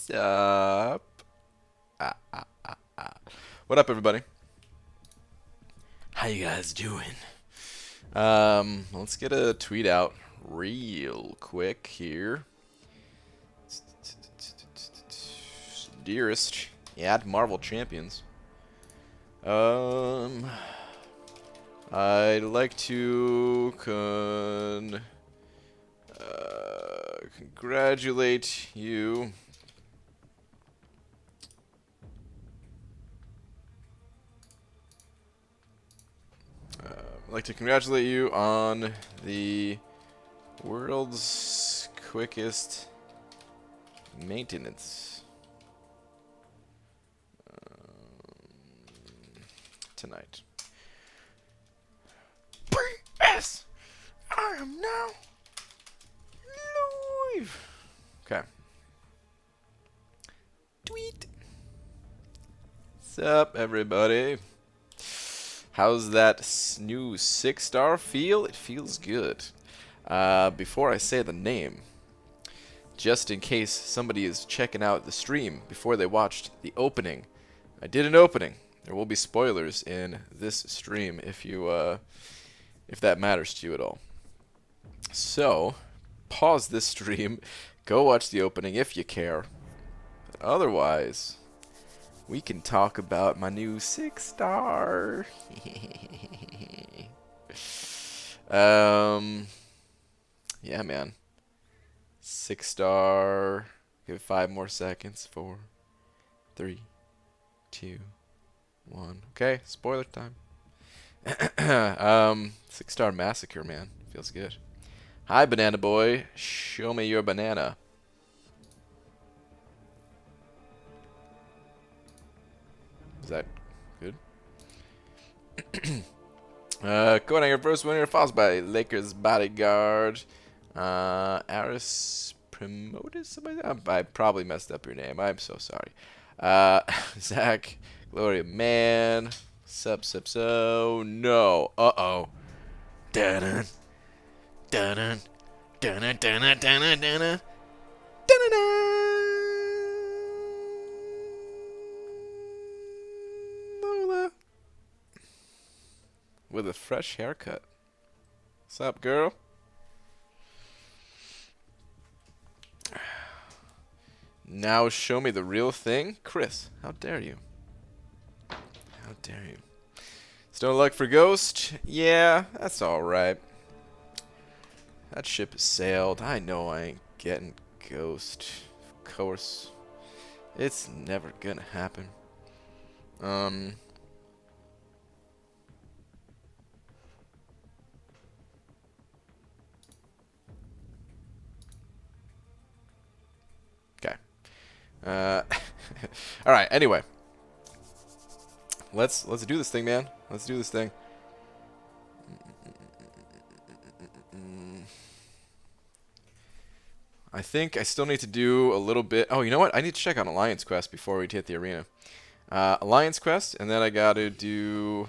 Sup? What up, everybody? How you guys doing? Let's get a tweet out real quick here. Dearest, add Marvel Champions. I'd like to congratulate you. I'd like to congratulate you on the world's quickest maintenance tonight. P.S. I am now live. Okay. Tweet. What's up, everybody? How's that new 6-star feel? It feels good. Before I say the name, just in case somebody is checking out the stream before they watched the opening, I did an opening. There will be spoilers in this stream if that matters to you at all. So, pause this stream, go watch the opening if you care. But otherwise, we can talk about my new 6-star. Yeah, man. 6-star. Give it 5 more seconds. 4, 3, 2, 1. Okay, spoiler time. 6-star massacre, man. Feels good. Hi, banana boy. Show me your banana. Is that good? Going your first winner, followed by Lakers bodyguard. Aris Promotus, somebody. I probably messed up your name. I'm so sorry. Zach, Gloria Man. Sup. No. Uh-oh. Dun-dun. Dun-dun. Dun-dun. Dun-dun. Dun-dun. Dun-dun. Dun-dun. Lola. With a fresh haircut. What's up, girl? Now show me the real thing? Chris, how dare you? How dare you? Still luck for Ghost? Yeah, that's alright. That ship has sailed. I know I ain't getting Ghost. Of course. It's never gonna happen. Okay. Alright, anyway. Let's do this thing, man. Let's do this thing. I think I still need to do a little bit. Oh, you know what? I need to check on Alliance Quest before we hit the arena. Alliance Quest, and then I gotta do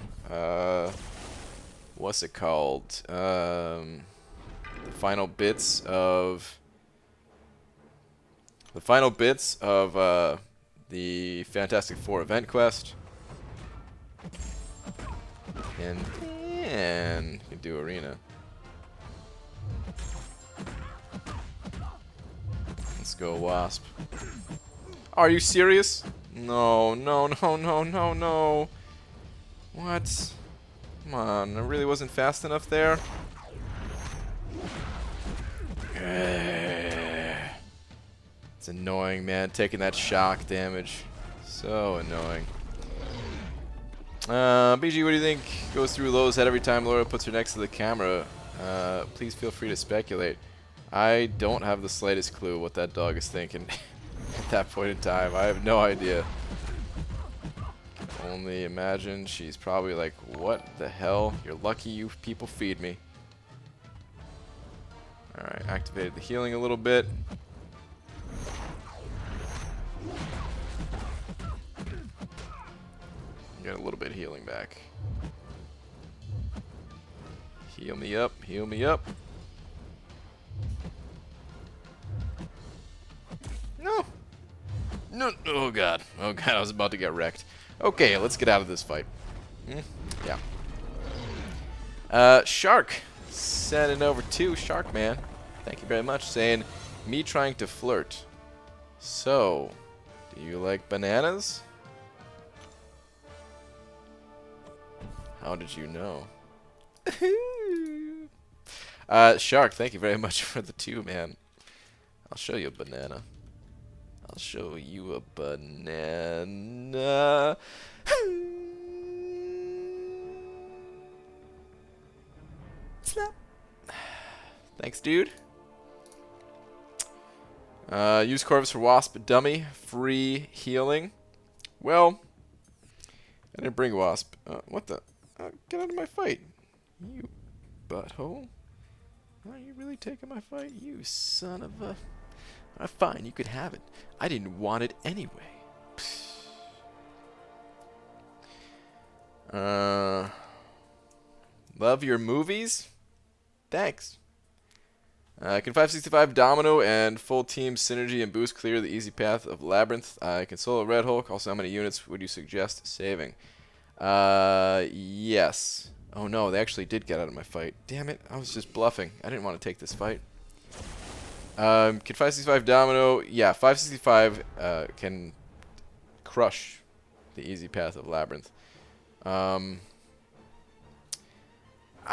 what's it called? The final bits of the Fantastic Four event quest. And then you can do arena. Let's go, Wasp. Are you serious? No. What? Come on, I really wasn't fast enough there. It's annoying, man, taking that shock damage. So annoying. BG, what do you think goes through Lowe's head every time Laura puts her next to the camera? Please feel free to speculate. I don't have the slightest clue what that dog is thinking at that point in time. I have no idea. Only imagine she's probably like, what the hell? You're lucky you people feed me. Alright, activated the healing a little bit. Get a little bit of healing back. Heal me up, heal me up. No! No, oh god. Oh god, I was about to get wrecked. Okay, let's get out of this fight. Yeah. Shark. Sending over to Shark Man. Thank you very much. Saying, me trying to flirt. So, do you like bananas? How did you know? Shark, thank you very much for the 2, man. I'll show you a banana. I'll show you a banana. Slap. Thanks, dude. Use Corvus for Wasp dummy. Free healing. Well, I didn't bring Wasp. What the? Get out of my fight. You butthole. Are you really taking my fight? You son of a... fine, you could have it. I didn't want it anyway. Love your movies? Thanks. Can 565 Domino and full team synergy and boost clear the easy path of Labyrinth? I can solo Red Hulk. Also, how many units would you suggest saving? Yes. Oh no, they actually did get out of my fight. Damn it, I was just bluffing. I didn't want to take this fight. Can 565 Domino? Yeah, 565 can crush the easy path of Labyrinth. I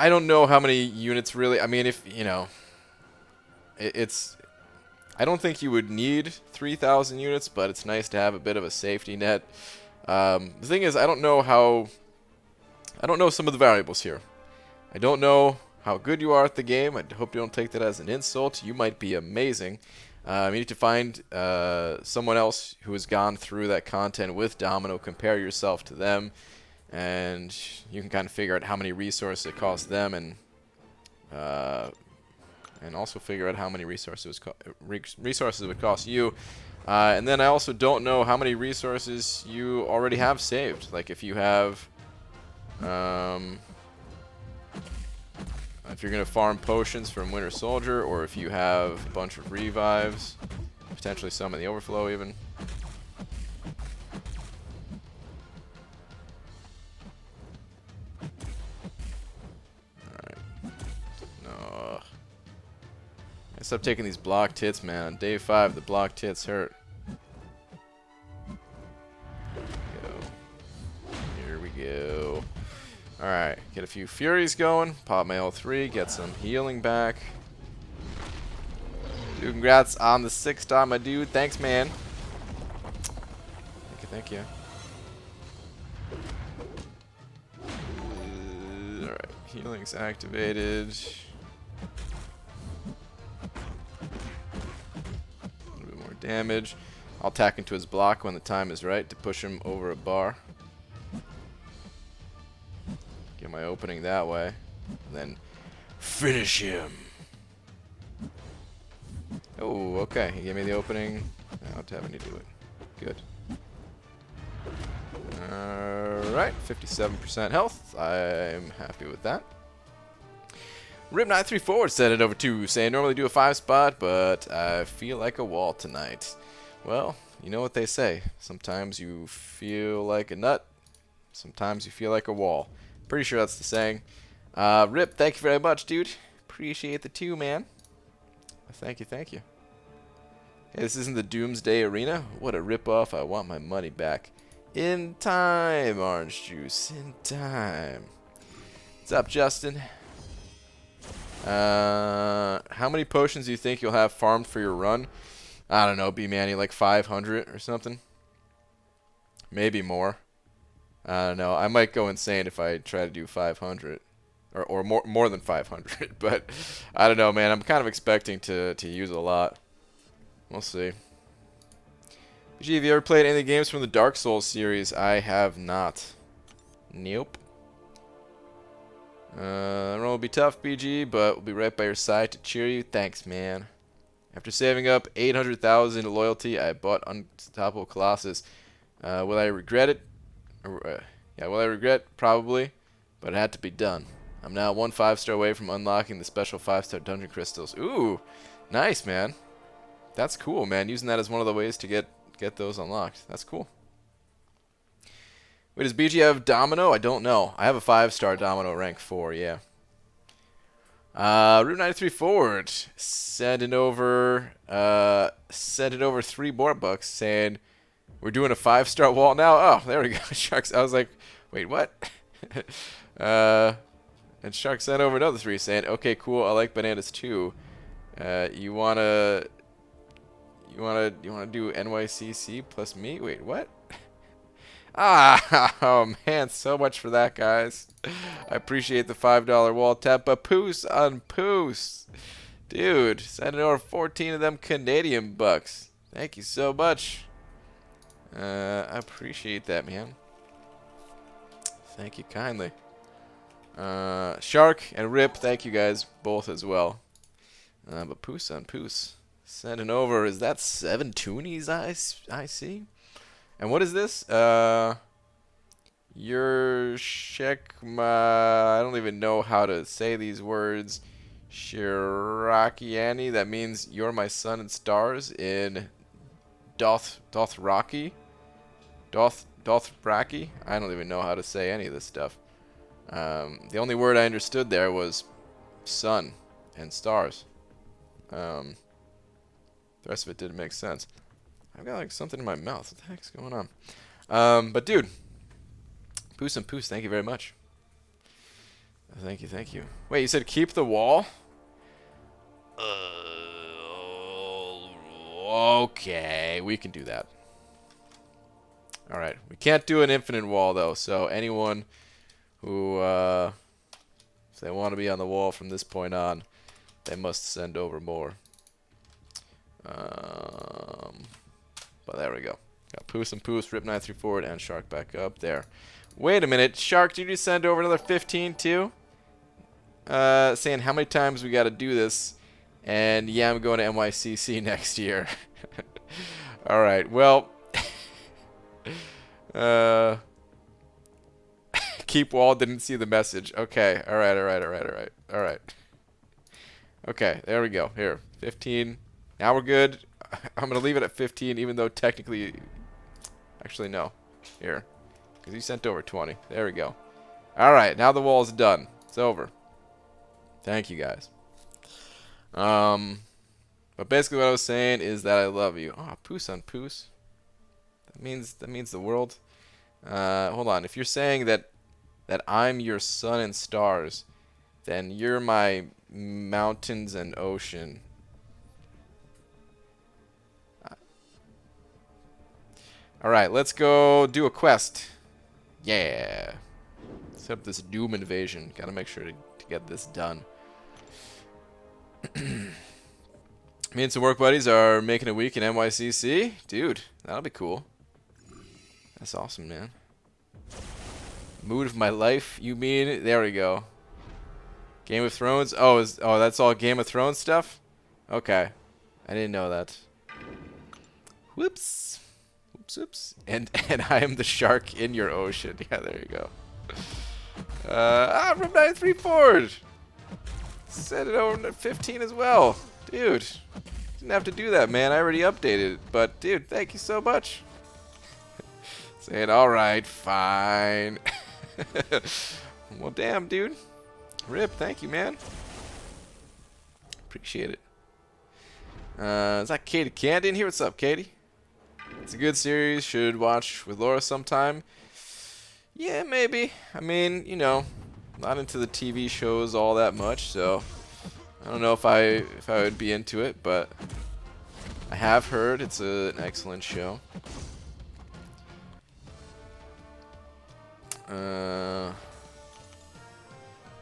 don't know how many units really. I mean, if you know, it's. I don't think you would need 3,000 units, but it's nice to have a bit of a safety net. The thing is, I don't know some of the variables here. I don't know how good you are at the game. I hope you don't take that as an insult. You might be amazing. You need to find someone else who has gone through that content with Domino, compare yourself to them, and you can kind of figure out how many resources it costs them, and also figure out how many resources it would cost you. And then I also don't know how many resources you already have saved. Like if you have... if you're going to farm potions from Winter Soldier, or if you have a bunch of revives, potentially some in the overflow even. Alright. No. I stop taking these block tits, man. On day 5, the block tits hurt. Here we go. Alright, get a few Furies going, pop my L3, get some healing back. Dude, congrats on the 6-star, my dude. Thanks, man. Thank you. Alright, healing's activated. A little bit more damage. I'll tack into his block when the time is right to push him over a bar. Get my opening that way, and then finish him. Oh, okay. He gave me the opening. Without having to do it. Good. Alright, 57% health. I'm happy with that. Rip934 sent it over to say I normally do a 5-spot, but I feel like a wall tonight. Well, you know what they say. Sometimes you feel like a nut. Sometimes you feel like a wall. Pretty sure that's the saying. Rip, thank you very much, dude. Appreciate the 2, man. Thank you, thank you. Hey, this isn't the Doomsday Arena? What a rip-off. I want my money back. In time, Orange Juice. In time. What's up, Justin? How many potions do you think you'll have farmed for your run? I don't know, B-Manny, like 500 or something? Maybe more. I don't know. I might go insane if I try to do 500. Or more than 500. But I don't know, man. I'm kind of expecting to use a lot. We'll see. BG, have you ever played any of the games from the Dark Souls series? I have not. Nope. The run will be tough, BG, but we'll be right by your side to cheer you. Thanks, man. After saving up 800,000 loyalty, I bought Unstoppable Colossus. Will I regret it? Yeah, will I regret? Probably. But it had to be done. I'm now 1 5-star away from unlocking the special 5-star dungeon crystals. Ooh, nice, man. That's cool, man. Using that as one of the ways to get get those unlocked. That's cool. Wait, does BG have Domino? I don't know. I have a 5-star Domino rank 4, yeah. Route 93 forward. Sending over 3 more bucks saying we're doing a 5-star wall now. Oh, there we go. Sharks. I was like, wait, what? And Shark sent over another 3 saying, okay, cool, I like bananas too. You wanna do NYCC plus me? Wait, what? Ah, oh man, so much for that, guys. I appreciate the $5 wall tap. Papoose on Poose. Dude, sending over 14 of them Canadian bucks. Thank you so much. I appreciate that, man. Thank you kindly. Shark and Rip, thank you guys both as well. But Poose on Poose. Sending over, is that 7 toonies I see? And what is this? Your Shekma, I don't even know how to say these words. Shirakiani, that means you're my sun and stars in Dothraki? Dothraki? I don't even know how to say any of this stuff. The only word I understood there was sun and stars. The rest of it didn't make sense. I've got like something in my mouth. What the heck's going on? But dude, Poos and Poos, thank you very much. Thank you, thank you. Wait, you said keep the wall? Okay, we can do that. Alright, we can't do an infinite wall though, so anyone who, if they want to be on the wall from this point on, they must send over more. But there we go. Got Poos and Poos, Rip 9 through forward, and Shark back up there. Wait a minute, Shark, did you send over another 15 too? Saying how many times we got to do this, and yeah, I'm going to NYCC next year. All right, well, keep wall, didn't see the message. Okay, all right. Okay, there we go. Here, 15. Now we're good. I'm going to leave it at 15, even though technically... Actually, no. Here. Because you sent over 20. There we go. Alright, now the wall's done. It's over. Thank you, guys. But basically what I was saying is that I love you. Oh, Poos on Poos. That means the world. Hold on. If you're saying that I'm your sun and stars, then you're my mountains and ocean. Alright, let's go do a quest. Yeah. Set up this Doom invasion. Gotta make sure to get this done. Me and some work buddies are making a week in NYCC. Dude, that'll be cool. That's awesome, man. Mood of my life, you mean? There we go. Game of Thrones? Oh, that's all Game of Thrones stuff? Okay. I didn't know that. Whoops. Oops. And I am the shark in your ocean. Yeah, there you go. From 93 forward. Set it over to 15 as well. Dude. Didn't have to do that, man. I already updated. But, dude, thank you so much. Saying, alright, fine. Well, damn, dude. Rip, thank you, man. Appreciate it. Is that Katie Candy in here? What's up, Katie? It's a good series. Should watch with Laura sometime. Yeah, maybe. I mean, you know, not into the TV shows all that much, so I don't know if I would be into it, but I have heard it's an excellent show.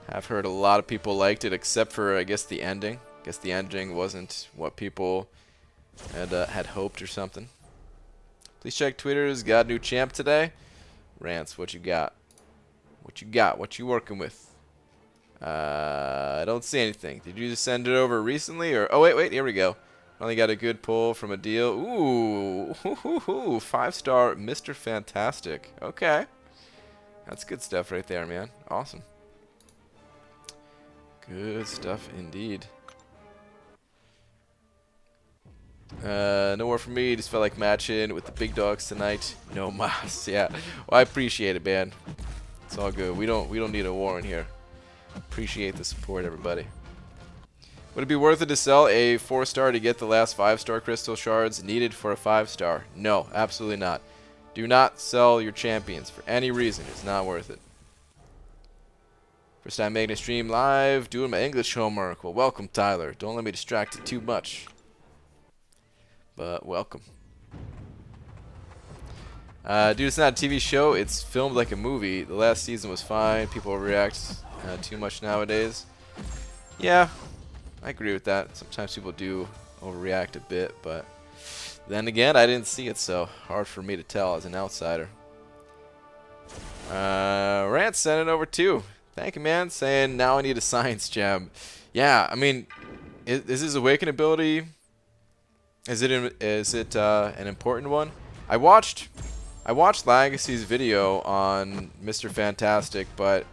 I've heard a lot of people liked it, except for I guess the ending. I guess the ending wasn't what people had hoped or something. Please check Twitter's got a new champ today. Rance, what you got? What you got? What you working with? I don't see anything. Did you just send it over recently or? Oh wait, here we go. Finally got a good pull from a deal. Ooh, 5-star Mr. Fantastic. Okay, that's good stuff right there, man. Awesome. Good stuff indeed. No more for me. Just felt like matching with the big dogs tonight. No mas. Yeah. Well, I appreciate it, man. It's all good. We don't need a war in here. Appreciate the support, everybody. Would it be worth it to sell a 4-star to get the last 5-star crystal shards needed for a 5-star? No, absolutely not. Do not sell your champions for any reason. It's not worth it. First time making a stream live, doing my English homework. Well, welcome, Tyler. Don't let me distract you too much. But welcome. Dude, it's not a TV show. It's filmed like a movie. The last season was fine. People react too much nowadays. Yeah, I agree with that. Sometimes people do overreact a bit, but then again, I didn't see it, so hard for me to tell as an outsider. Rant sent it over too. Thank you, man. Saying now I need a science gem. Yeah, I mean, is his awaken ability? Is it an important one? I watched Legacy's video on Mr. Fantastic, but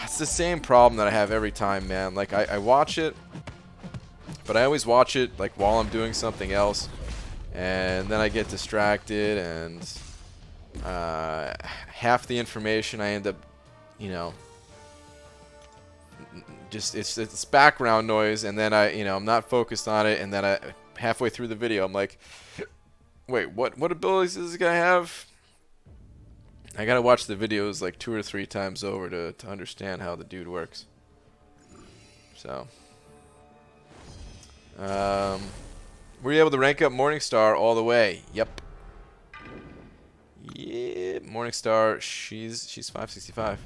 it's the same problem that I have every time, man. Like I watch it, but I always watch it like while I'm doing something else, and then I get distracted, and half the information I end up, you know, just it's background noise, and then I'm not focused on it, and then halfway through the video I'm like, wait, what abilities does this guy have? I gotta watch the videos like 2 or 3 times over to understand how the dude works. So were you able to rank up Morningstar all the way? Yep. Yeah, Morningstar, she's 565.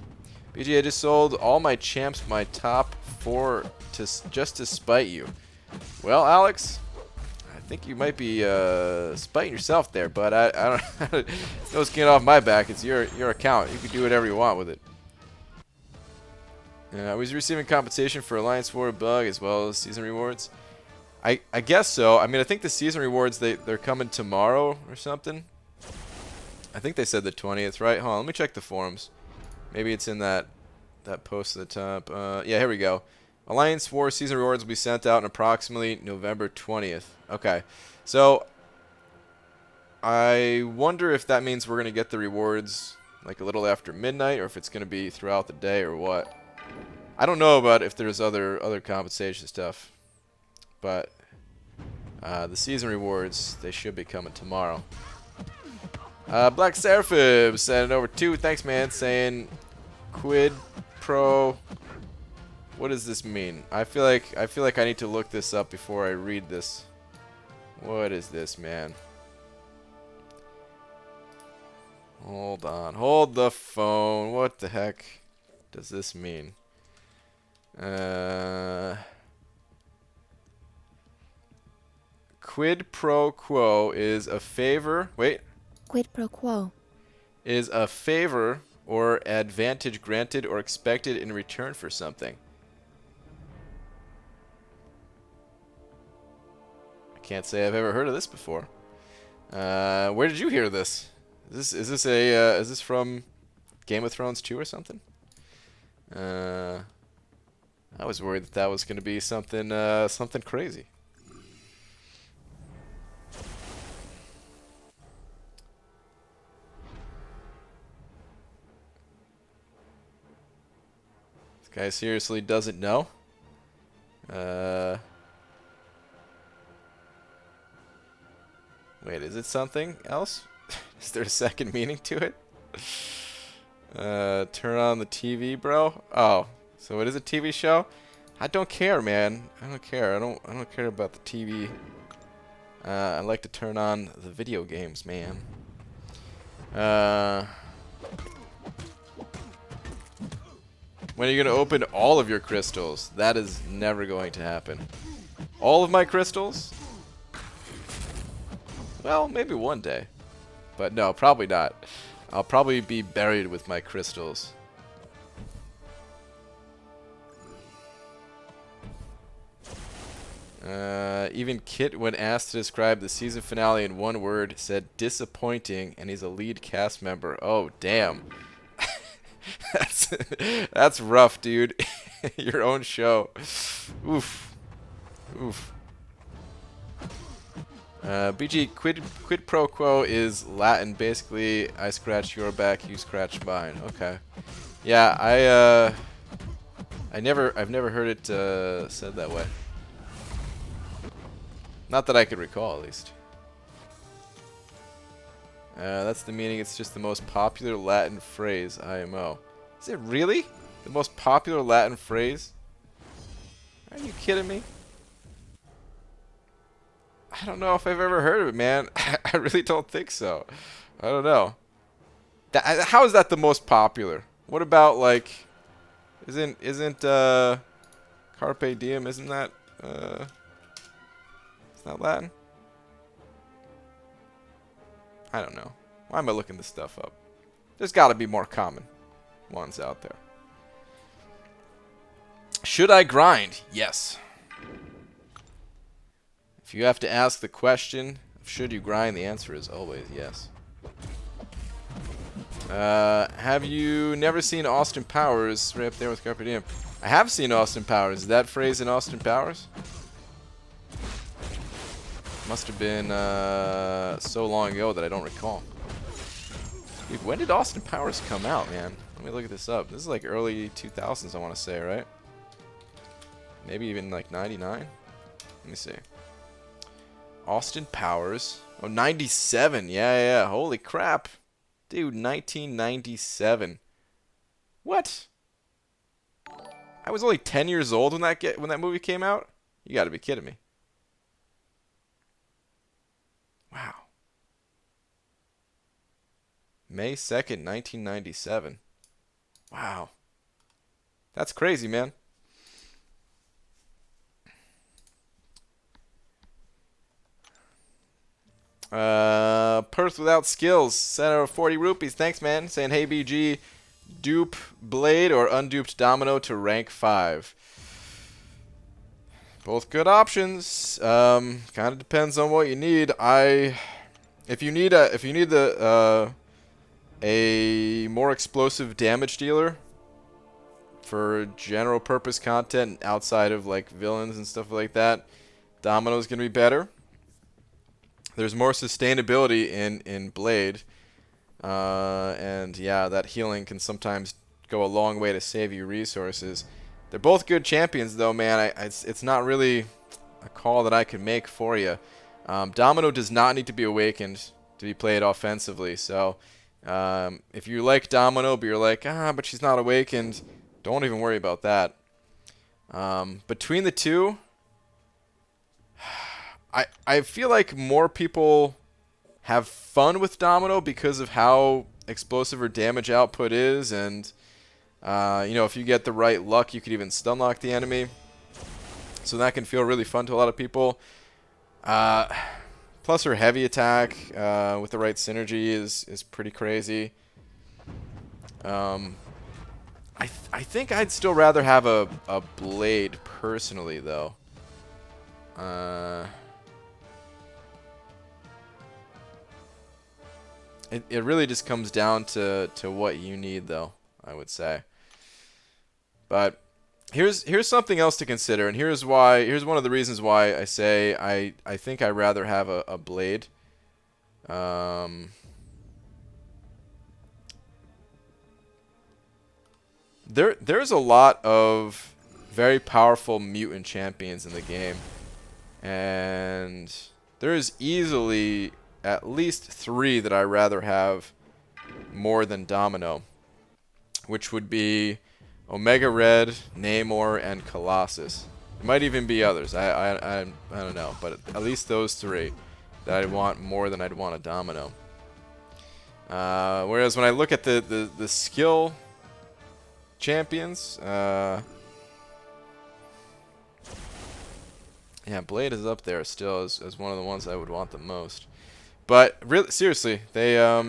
BG, I just sold all my champs, my top 4 just to spite you. Well, Alex, I think you might be spiting yourself there, but I don't. It's no skin off my back. It's your account. You can do whatever you want with it. I was receiving compensation for Alliance War bug as well as season rewards. I guess so. I mean, I think the season rewards they're coming tomorrow or something. I think they said the 20th, right? Hold on, let me check the forums. Maybe it's in that post at the top. Yeah, here we go. Alliance War season rewards will be sent out in approximately November 20th. Okay, so I wonder if that means we're going to get the rewards like a little after midnight, or if it's going to be throughout the day or what. I don't know about if there's other compensation stuff, but the season rewards, they should be coming tomorrow. Black Seraphim sent it over 2. Thanks, man. Saying quid pro. What does this mean? I feel like I need to look this up before I read this. What is this, man? Hold on. Hold the phone. What the heck does this mean? Quid pro quo is a favor. Wait. Quid pro quo is a favor or advantage granted or expected in return for something. I can't say I've ever heard of this before. Where did you hear this? Is this from Game of Thrones 2 or something? I was worried that was going to be something crazy. This guy seriously doesn't know. Wait, is it something else? Is there a second meaning to it? Turn on the TV, bro. Oh, so it is a TV show? I don't care, man. I don't care. I don't care about the TV. I like to turn on the video games, man. When are you gonna open all of your crystals? That is never going to happen. All of my crystals? Well, maybe one day. But no, probably not. I'll probably be buried with my crystals. Even Kit, when asked to describe the season finale in one word, said disappointing, and he's a lead cast member. Oh, damn. That's rough, dude. Your own show. Oof. Oof. BG, quid pro quo is Latin. Basically, I scratch your back, you scratch mine. Okay. Yeah, I've never heard it said that way. Not that I could recall, at least. That's the meaning. It's just the most popular Latin phrase, IMO. Is it really? The most popular Latin phrase? Are you kidding me? I don't know if I've ever heard of it, man. I really don't think so. I don't know. How is that the most popular? What about, like, isn't Carpe Diem, isn't that Latin? I don't know. Why am I looking this stuff up? There's got to be more common ones out there. Should I grind? Yes. If you have to ask the question, should you grind, the answer is always yes. Have you never seen Austin Powers? Right up there with Carpe Diem. I have seen Austin Powers. Is that phrase in Austin Powers? Must have been so long ago that I don't recall. Dude, when did Austin Powers come out, man? Let me look this up. This is like early 2000s, I want to say, right? Maybe even like 99? Let me see. Austin Powers. Oh, 97. Yeah. Holy crap. Dude, 1997. What? I was only 10 years old when that movie came out? You got to be kidding me. Wow. May 2nd, 1997. Wow. That's crazy, man. Perth without skills. Center of 40 rupees. Thanks, man. Saying, hey, BG, dupe Blade or unduped Domino to rank 5. Both good options. Kind of depends on what you need. If you need a more explosive damage dealer for general purpose content outside of like villains and stuff like that, Domino's gonna be better. There's more sustainability in Blade, and yeah, that healing can sometimes go a long way to save you resources. They're both good champions, though, man. It's not really a call that I can make for you. Domino does not need to be awakened to be played offensively, so if you like Domino, but you're like, but she's not awakened, don't even worry about that. Between the two, I feel like more people have fun with Domino because of how explosive her damage output is, and you know, if you get the right luck, you could even stun lock the enemy. So that can feel really fun to a lot of people. Plus her heavy attack with the right synergy is pretty crazy. I think I'd still rather have a Blade personally, though. It really just comes down to what you need, though, I would say. But here's something else to consider, and here's one of the reasons why I say I think I'd rather have a Blade. There's a lot of very powerful mutant champions in the game, and there's easily at least 3 that I'd rather have more than Domino, which would be Omega Red, Namor, and Colossus. There might even be others. I don't know, but at least those 3 that I'd want more than I'd want a Domino. Whereas when I look at the skill champions, yeah, Blade is up there still as one of the ones I would want the most. But really, seriously, they're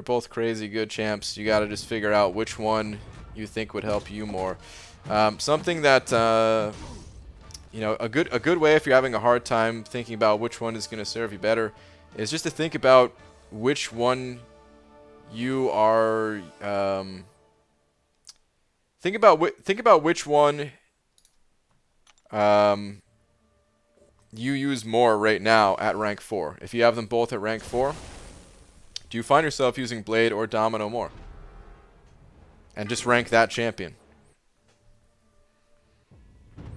both crazy good champs. You got to just figure out which one you think would help you more. Something that you know, a good way if you're having a hard time thinking about which one is going to serve you better is just to think about which one you are. Think about which one you use more right now at rank 4? If you have them both at rank 4, do you find yourself using Blade or Domino more? And just rank that champion.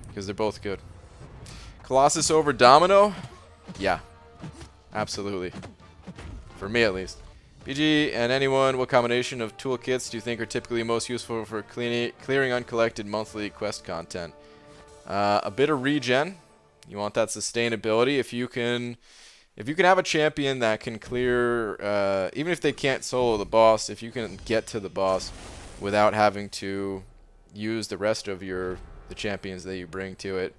Because they're both good. Colossus over Domino? Yeah. Absolutely. For me, at least. BG and anyone, what combination of toolkits do you think are typically most useful for clearing uncollected monthly quest content? A bit of regen. You want that sustainability. If you can have a champion that can clear, even if they can't solo the boss, if you can get to the boss without having to use the rest of the champions that you bring to it,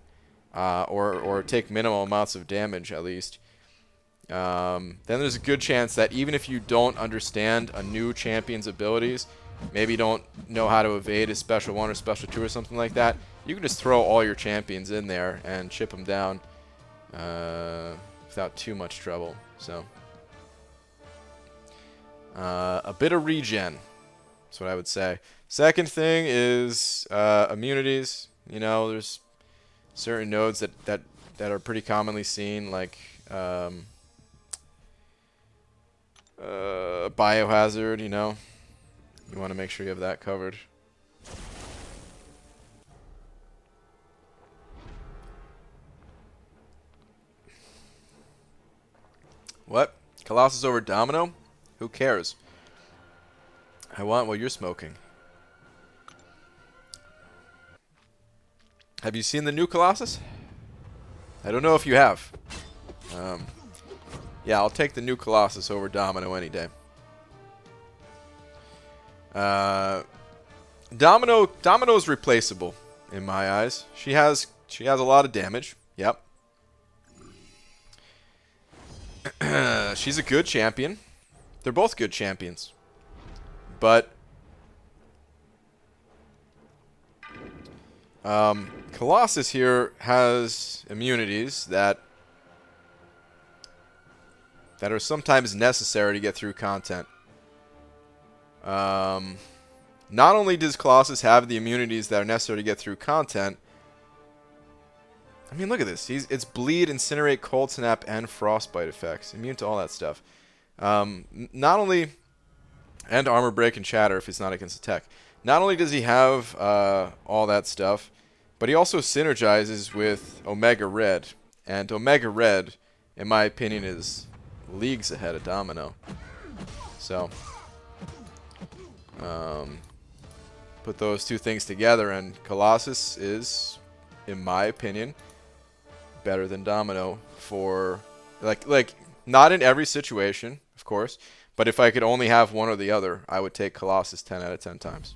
or take minimal amounts of damage at least, then there's a good chance that even if you don't understand a new champion's abilities, maybe you don't know how to evade his special 1 or special 2 or something like that, you can just throw all your champions in there and chip them down without too much trouble. So a bit of regen, that's what I would say. Second thing is immunities. You know, there's certain nodes that are pretty commonly seen, like biohazard. You know, you want to make sure you have that covered. What? Colossus over Domino? Who cares? I want what you're smoking. Have you seen the new Colossus? I don't know if you have. Yeah, I'll take the new Colossus over Domino any day. Domino's replaceable in my eyes. She has a lot of damage. Yep. She's a good champion. They're both good champions. But Colossus here has immunities that are sometimes necessary to get through content. Not only does Colossus have the immunities that are necessary to get through content, I mean, look at this. It's Bleed, Incinerate, Cold Snap, and Frostbite effects. Immune to all that stuff. Not only... And Armor Break and Shatter if it's not against attack. Not only does he have all that stuff, but he also synergizes with Omega Red. And Omega Red, in my opinion, is leagues ahead of Domino. So, put those two things together, and Colossus is, in my opinion, better than Domino for, like not in every situation, of course, but if I could only have one or the other, I would take Colossus 10 out of 10 times.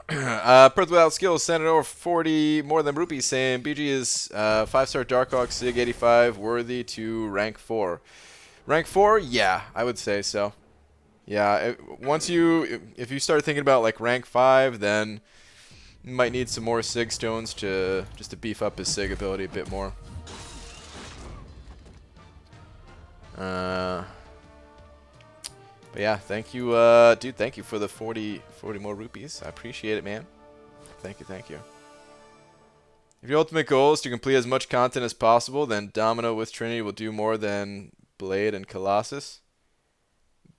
Perth Without Skills sent it over 40 more than rupees, saying BG is 5-star Darkhawk Sig 85 worthy to rank 4. Rank 4? Yeah, I would say so. Yeah, if you start thinking about like rank 5, then you might need some more Sig stones just to beef up his Sig ability a bit more. But yeah, thank you, dude. Thank you for the 40 more rupees. I appreciate it, man. Thank you, thank you. If your ultimate goal is to complete as much content as possible, then Domino with Trinity will do more than Blade and Colossus.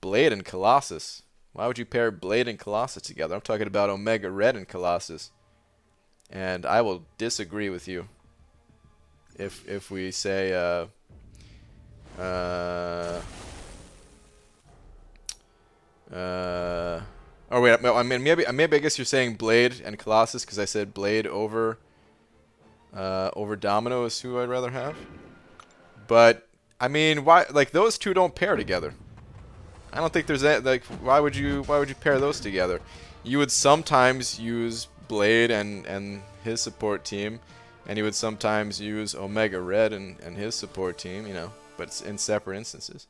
Blade and Colossus? Why would you pair Blade and Colossus together? I'm talking about Omega Red and Colossus. And I will disagree with you if we say oh wait, I mean maybe I guess you're saying Blade and Colossus because I said Blade over Domino is who I'd rather have. But I mean, why, like, those two don't pair together. I don't think there's that, like, why would you pair those together? You would sometimes use Blade and his support team, and you would sometimes use Omega Red and his support team, you know, but it's in separate instances.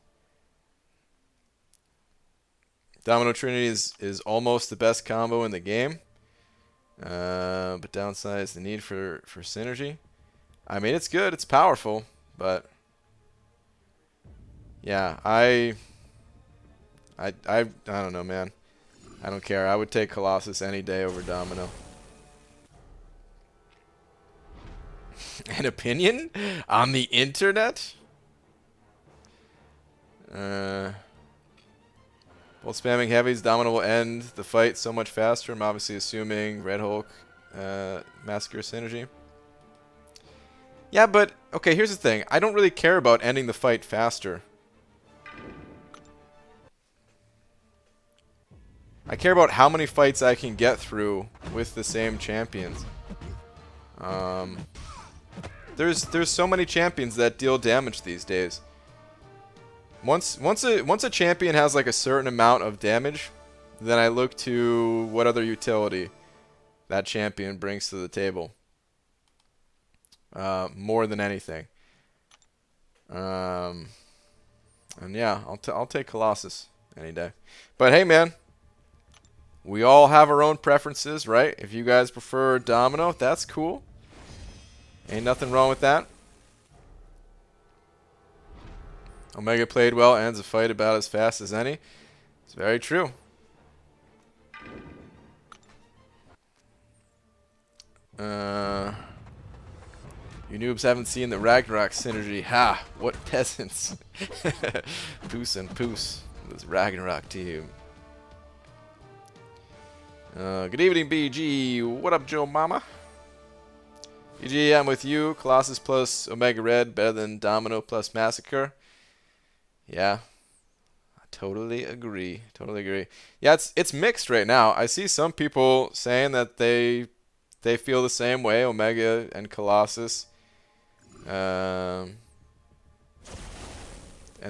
Domino Trinity is almost the best combo in the game, but downside is the need for synergy. I mean, it's good, it's powerful, but yeah, I don't know, man. I don't care. I would take Colossus any day over Domino. An opinion on the internet? While spamming heavies, Domino will end the fight so much faster. I'm obviously assuming Red Hulk, Massacre Synergy. Yeah, but, okay, here's the thing. I don't really care about ending the fight faster. I care about how many fights I can get through with the same champions. There's so many champions that deal damage these days. Once a champion has like a certain amount of damage, then I look to what other utility that champion brings to the table. More than anything. And yeah, I'll take Colossus any day. But hey, man, we all have our own preferences, right? If you guys prefer Domino, that's cool. Ain't nothing wrong with that. Omega played well, ends a fight about as fast as any. It's very true. You noobs haven't seen the Ragnarok synergy. Ha! What peasants. Poos and Poos. This Ragnarok team. Good evening, BG. What up, Joe Mama? BG, I'm with you. Colossus plus Omega Red better than Domino plus Massacre. Yeah. I totally agree. Totally agree. Yeah, it's mixed right now. I see some people saying that they feel the same way, Omega and Colossus. And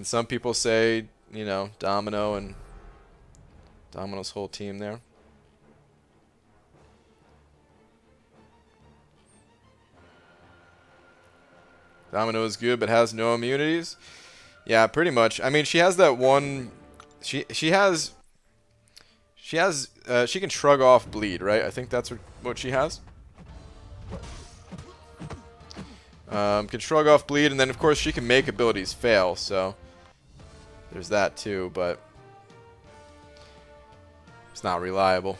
some people say, you know, Domino and Domino's whole team there. Domino is good but has no immunities. Yeah, pretty much. I mean, she has that one. She can shrug off bleed, right? I think that's what she has. Can shrug off bleed, and then of course she can make abilities fail. So there's that too, but it's not reliable.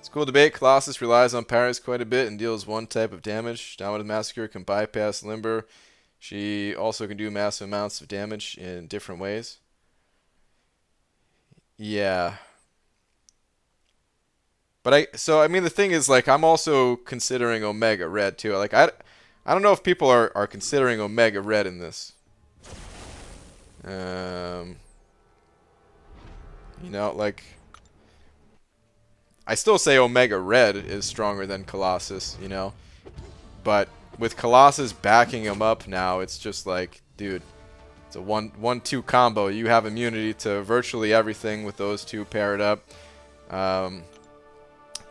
It's cool debate. Colossus relies on parries quite a bit and deals one type of damage. Domino's Massacre can bypass Limber. She also can do massive amounts of damage in different ways. Yeah. But I mean the thing is, like, I'm also considering Omega Red too. Like I don't know if people are considering Omega Red in this. You know, like, I still say Omega Red is stronger than Colossus, you know. But with Colossus backing him up now, it's just like, dude, it's a 1-2 combo. You have immunity to virtually everything with those two paired up.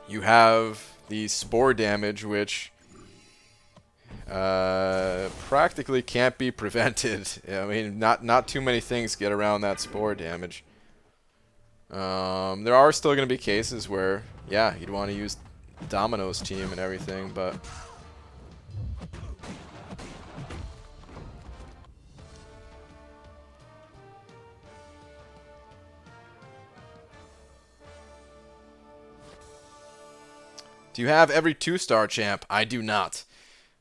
You have the spore damage, which practically can't be prevented. I mean, not too many things get around that spore damage. There are still going to be cases where, yeah, you'd want to use Domino's team and everything, but do you have every 2-star champ? I do not.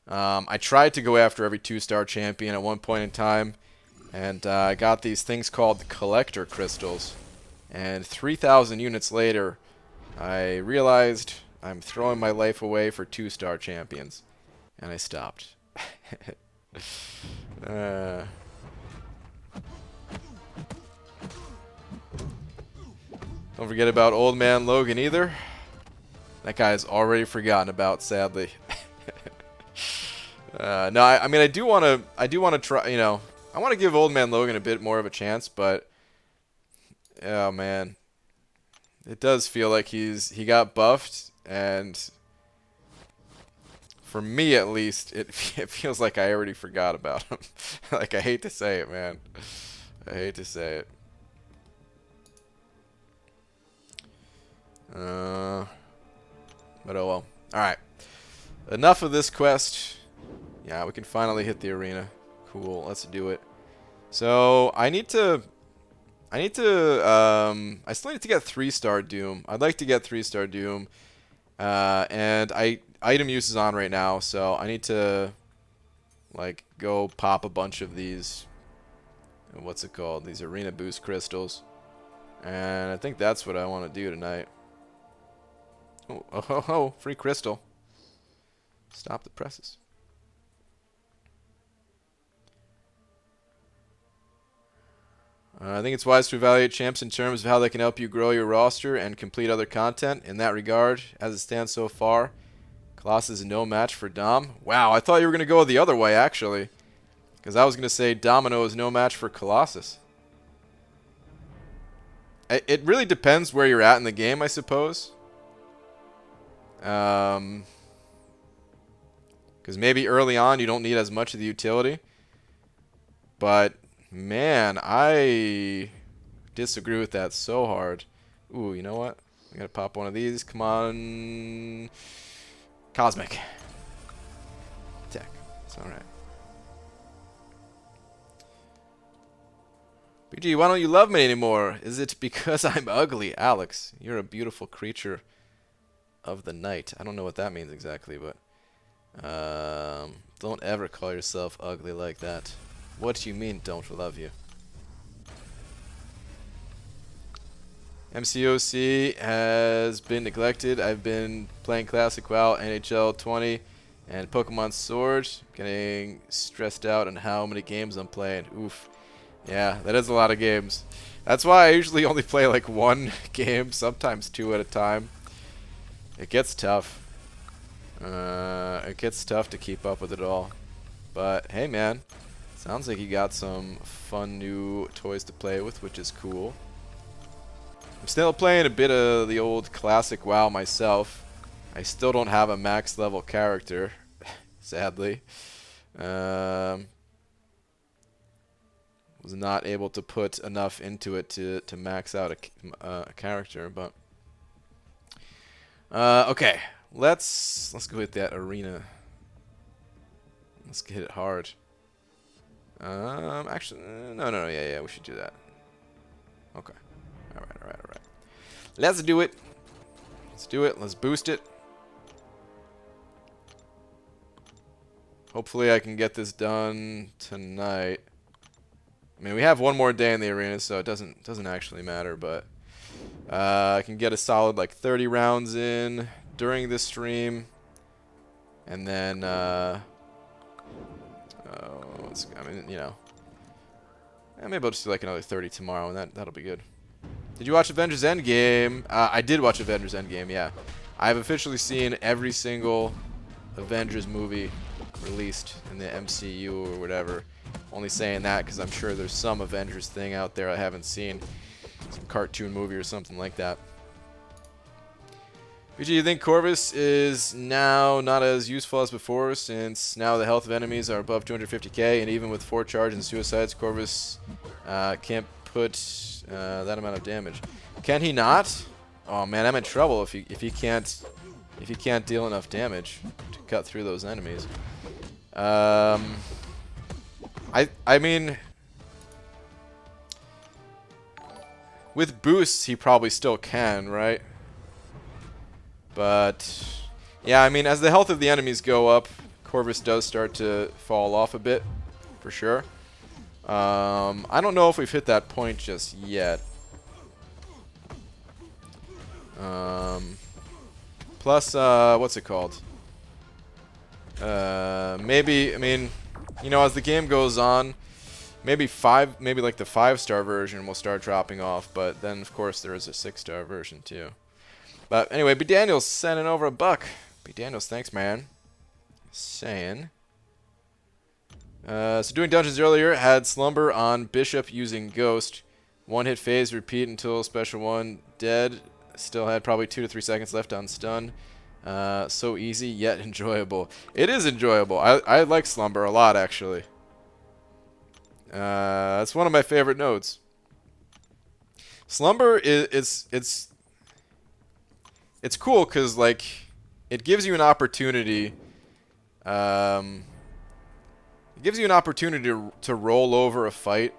I tried to go after every 2-star champion at one point in time, and I got these things called the collector crystals. And 3,000 units later, I realized I'm throwing my life away for 2-star champions. And I stopped. Don't forget about Old Man Logan either. That guy's already forgotten about, sadly. No, I mean, I do want to try, you know, I want to give Old Man Logan a bit more of a chance, but oh man, it does feel like he got buffed, and for me at least, it feels like I already forgot about him. Like, I hate to say it, man. I hate to say it. But oh well. Alright. Enough of this quest. Yeah, we can finally hit the arena. Cool, let's do it. So, I still need to get 3-star Doom. I'd like to get 3-star Doom. And item use is on right now, so I need to like go pop a bunch of these, what's it called, these arena boost crystals, and I think that's what I want to do tonight. Oh, free crystal. Stop the presses. I think it's wise to evaluate champs in terms of how they can help you grow your roster and complete other content. In that regard, as it stands so far, Colossus is no match for Dom. Wow, I thought you were going to go the other way, actually. Because I was going to say Domino is no match for Colossus. It really depends where you're at in the game, I suppose. Because maybe early on you don't need as much of the utility. But, man, I disagree with that so hard. Ooh, you know what? We gotta pop one of these. Come on. Cosmic. Tech. It's alright. BG, why don't you love me anymore? Is it because I'm ugly? Alex, you're a beautiful creature of the night. I don't know what that means exactly, but don't ever call yourself ugly like that. What do you mean, don't love you? MCOC has been neglected. I've been playing Classic WoW, NHL 20, and Pokemon Sword. Getting stressed out on how many games I'm playing. Oof. Yeah, that is a lot of games. That's why I usually only play like one game, sometimes two at a time. It gets tough. It gets tough to keep up with it all. But hey, man, sounds like you got some fun new toys to play with, which is cool. I'm still playing a bit of the old Classic WoW myself. I still don't have a max level character, sadly. Was not able to put enough into it to max out a character, but okay, let's go hit that arena. Let's hit it hard. Actually, no, yeah, we should do that. Okay, all right. Let's do it. Let's do it. Let's boost it. Hopefully, I can get this done tonight. I mean, we have one more day in the arena, so it doesn't actually matter, but I can get a solid like 30 rounds in during this stream, and then I mean, you know, maybe I'll just do like another 30 tomorrow, and that'll be good. Did you watch Avengers Endgame? I did watch Avengers Endgame, yeah. I've officially seen every single Avengers movie released in the MCU or whatever. Only saying that because I'm sure there's some Avengers thing out there I haven't seen. Some cartoon movie or something like that. BG, you think Corvus is now not as useful as before, since now the health of enemies are above 250k, and even with 4 charge and suicides, Corvus can't put that amount of damage. Can he not? Oh man, I'm in trouble if he can't deal enough damage to cut through those enemies. I mean, with boosts, he probably still can, right? But, yeah, I mean, as the health of the enemies go up, Corvus does start to fall off a bit, for sure. I don't know if we've hit that point just yet. Plus, what's it called? Maybe, I mean, you know, as the game goes on, maybe like the 5-star version will start dropping off, but then of course there is a 6-star version too. But anyway, B Daniels sending over $1. B Daniels, thanks, man. Saying. So doing dungeons earlier, had Slumber on Bishop using Ghost. 1-hit phase, repeat until special 1 dead. Still had probably 2 to 3 seconds left on stun. So easy yet enjoyable. It is enjoyable. I like Slumber a lot, actually. It's one of my favorite nodes. Slumber it's cool because like it gives you an opportunity. It gives you an opportunity to roll over a fight.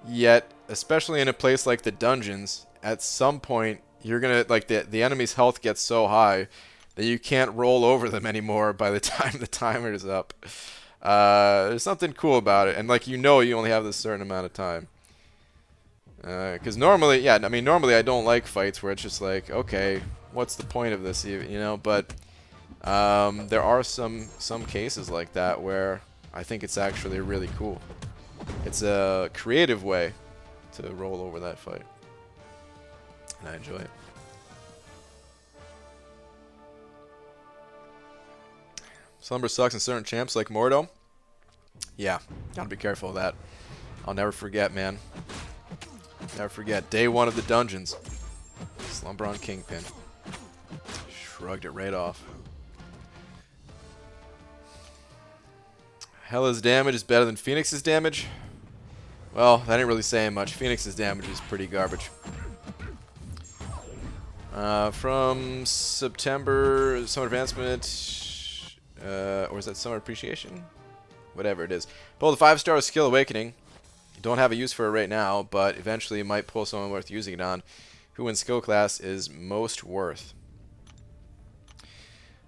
Yet, especially in a place like the dungeons, at some point you're gonna like the enemy's health gets so high that you can't roll over them anymore by the time the timer is up. There's something cool about it, and like you only have this certain amount of time. Because normally, yeah, I mean normally I don't like fights where it's just like, okay, what's the point of this, you know? But there are some cases like that where I think it's actually really cool. It's a creative way to roll over that fight, and I enjoy it. Slumber sucks in certain champs like Mordo. Yeah, gotta be careful of that. I'll never forget, man. Never forget. Day 1 of the dungeons. Slumber on Kingpin. Shrugged it right off. Hela's damage is better than Phoenix's damage. Well, that ain't really saying much. Phoenix's damage is pretty garbage. From September, Summer Advancement, or is that Summer Appreciation? Whatever it is. Pull the 5-star Skill Awakening. Don't have a use for it right now, but eventually you might pull someone worth using it on. Who in skill class is most worth?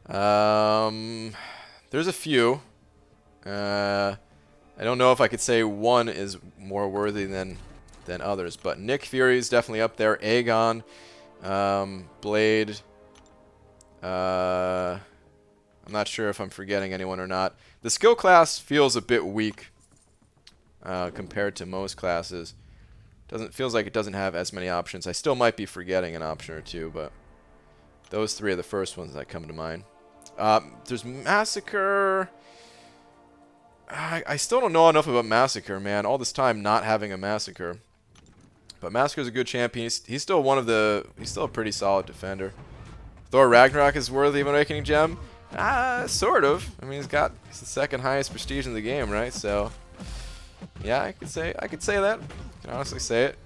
There's a few. I don't know if I could say one is more worthy than others, but Nick Fury is definitely up there. Aegon, Blade. I'm not sure if I'm forgetting anyone or not. The skill class feels a bit weak compared to most classes. Feels like it doesn't have as many options. I still might be forgetting an option or two, but those 3 are the first ones that come to mind. There's Massacre. I still don't know enough about Massacre, man. All this time not having a Massacre. But Massacre's a good champion. He's still he's still a pretty solid defender. Thor Ragnarok is worthy of an Awakening Gem? Sort of. I mean, he's the second highest prestige in the game, right? So, yeah, I could say that. I can honestly say it.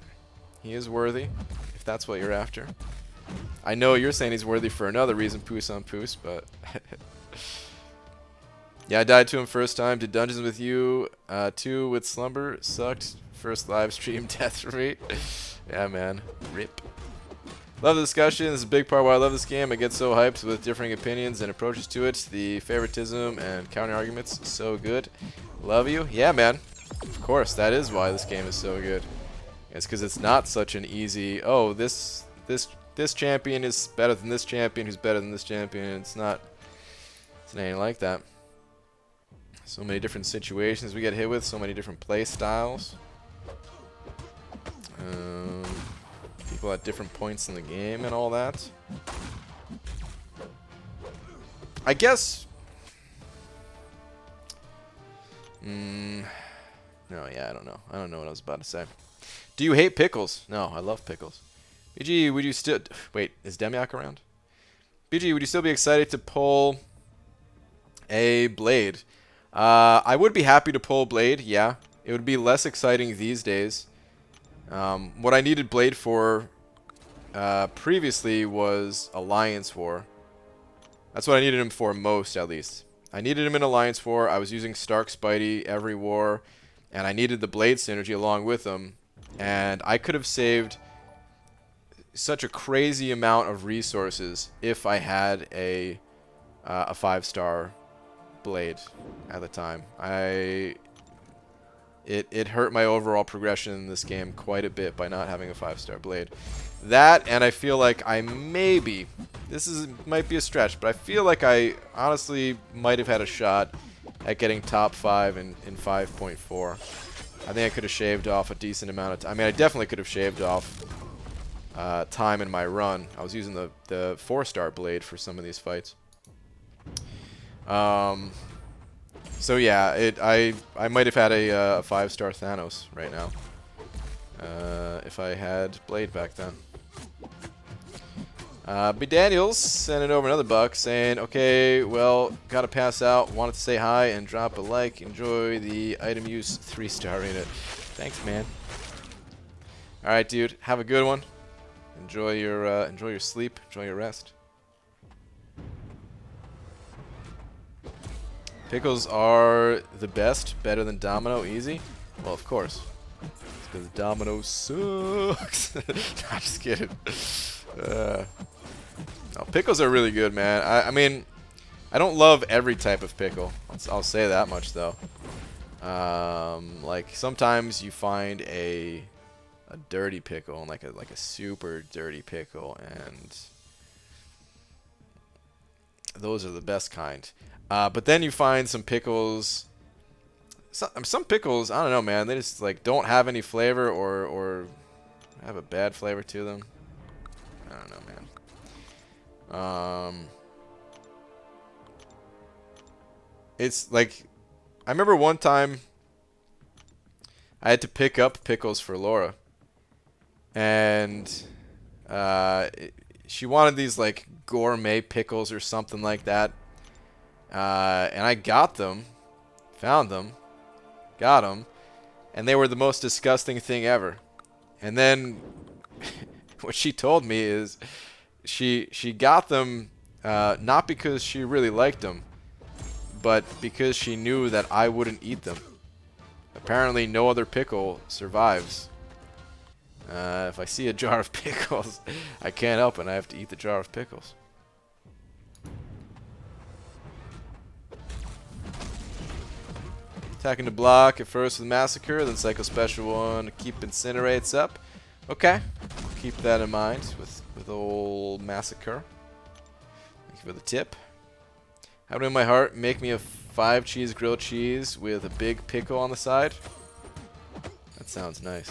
He is worthy, if that's what you're after. I know you're saying he's worthy for another reason, Poos on Poos, but... Yeah, I died to him first time. Did dungeons with you, 2 with Slumber. Sucked. First live stream death for me. Yeah, man. RIP. Love the discussion. This is a big part why I love this game. I get so hyped with differing opinions and approaches to it. The favoritism and counter arguments, so good. Love you. Yeah, man. Of course, that is why this game is so good. It's because it's not such an easy, oh, this champion is better than this champion who's better than this champion. It's not anything like that. So many different situations we get hit with, so many different play styles. People at different points in the game and all that. I guess... No, yeah, I don't know. I don't know what I was about to say. Do you hate pickles? No, I love pickles. BG, would you still... Wait, is Demiak around? BG, would you still be excited to pull a Blade? I would be happy to pull Blade, yeah. It would be less exciting these days. What I needed Blade for previously was Alliance War. That's what I needed him for most, at least. I needed him in Alliance War. I was using Stark Spidey every war, and I needed the Blade synergy along with him. And I could have saved such a crazy amount of resources if I had a 5-star Blade at the time. It hurt my overall progression in this game quite a bit by not having a 5-star Blade. That, and I feel like I maybe, might be a stretch, but I feel like I honestly might have had a shot at getting top 5 in 5.4. I think I could have shaved off a decent amount of time. I mean, I definitely could have shaved off time in my run. I was using the 4-star Blade for some of these fights. So yeah, I might have had a 5-star Thanos right now if I had Blade back then. B. Daniels sending over another buck saying, okay, well, gotta pass out. Wanted to say hi and drop a like. Enjoy the item use 3-star in it. Thanks, man. All right, dude. Have a good one. Enjoy your sleep. Enjoy your rest. Pickles are the best, better than Domino, easy? Well, of course. It's because Domino sucks. Nah, just kidding. No, pickles are really good, man. I mean, I don't love every type of pickle. I'll say that much, though. Like, sometimes you find a dirty pickle, and like a super dirty pickle, and those are the best kind. But then you find some pickles. Some pickles, I don't know, man. They just like don't have any flavor or have a bad flavor to them. I don't know, man. It's like I remember one time I had to pick up pickles for Laura, and she wanted these like gourmet pickles or something like that, and I got them, found them, got them, and they were the most disgusting thing ever. And then what she told me is she got them not because she really liked them, but because she knew that I wouldn't eat them. Apparently no other pickle survives. If I see a jar of pickles, I can't help it. I have to eat the jar of pickles. Attacking the block at first with Massacre, then Psycho Special 1 to keep Incinerates up. Okay, keep that in mind with old Massacre. Thank you for the tip. How in my heart, make me a 5-cheese grilled cheese with a big pickle on the side. That sounds nice.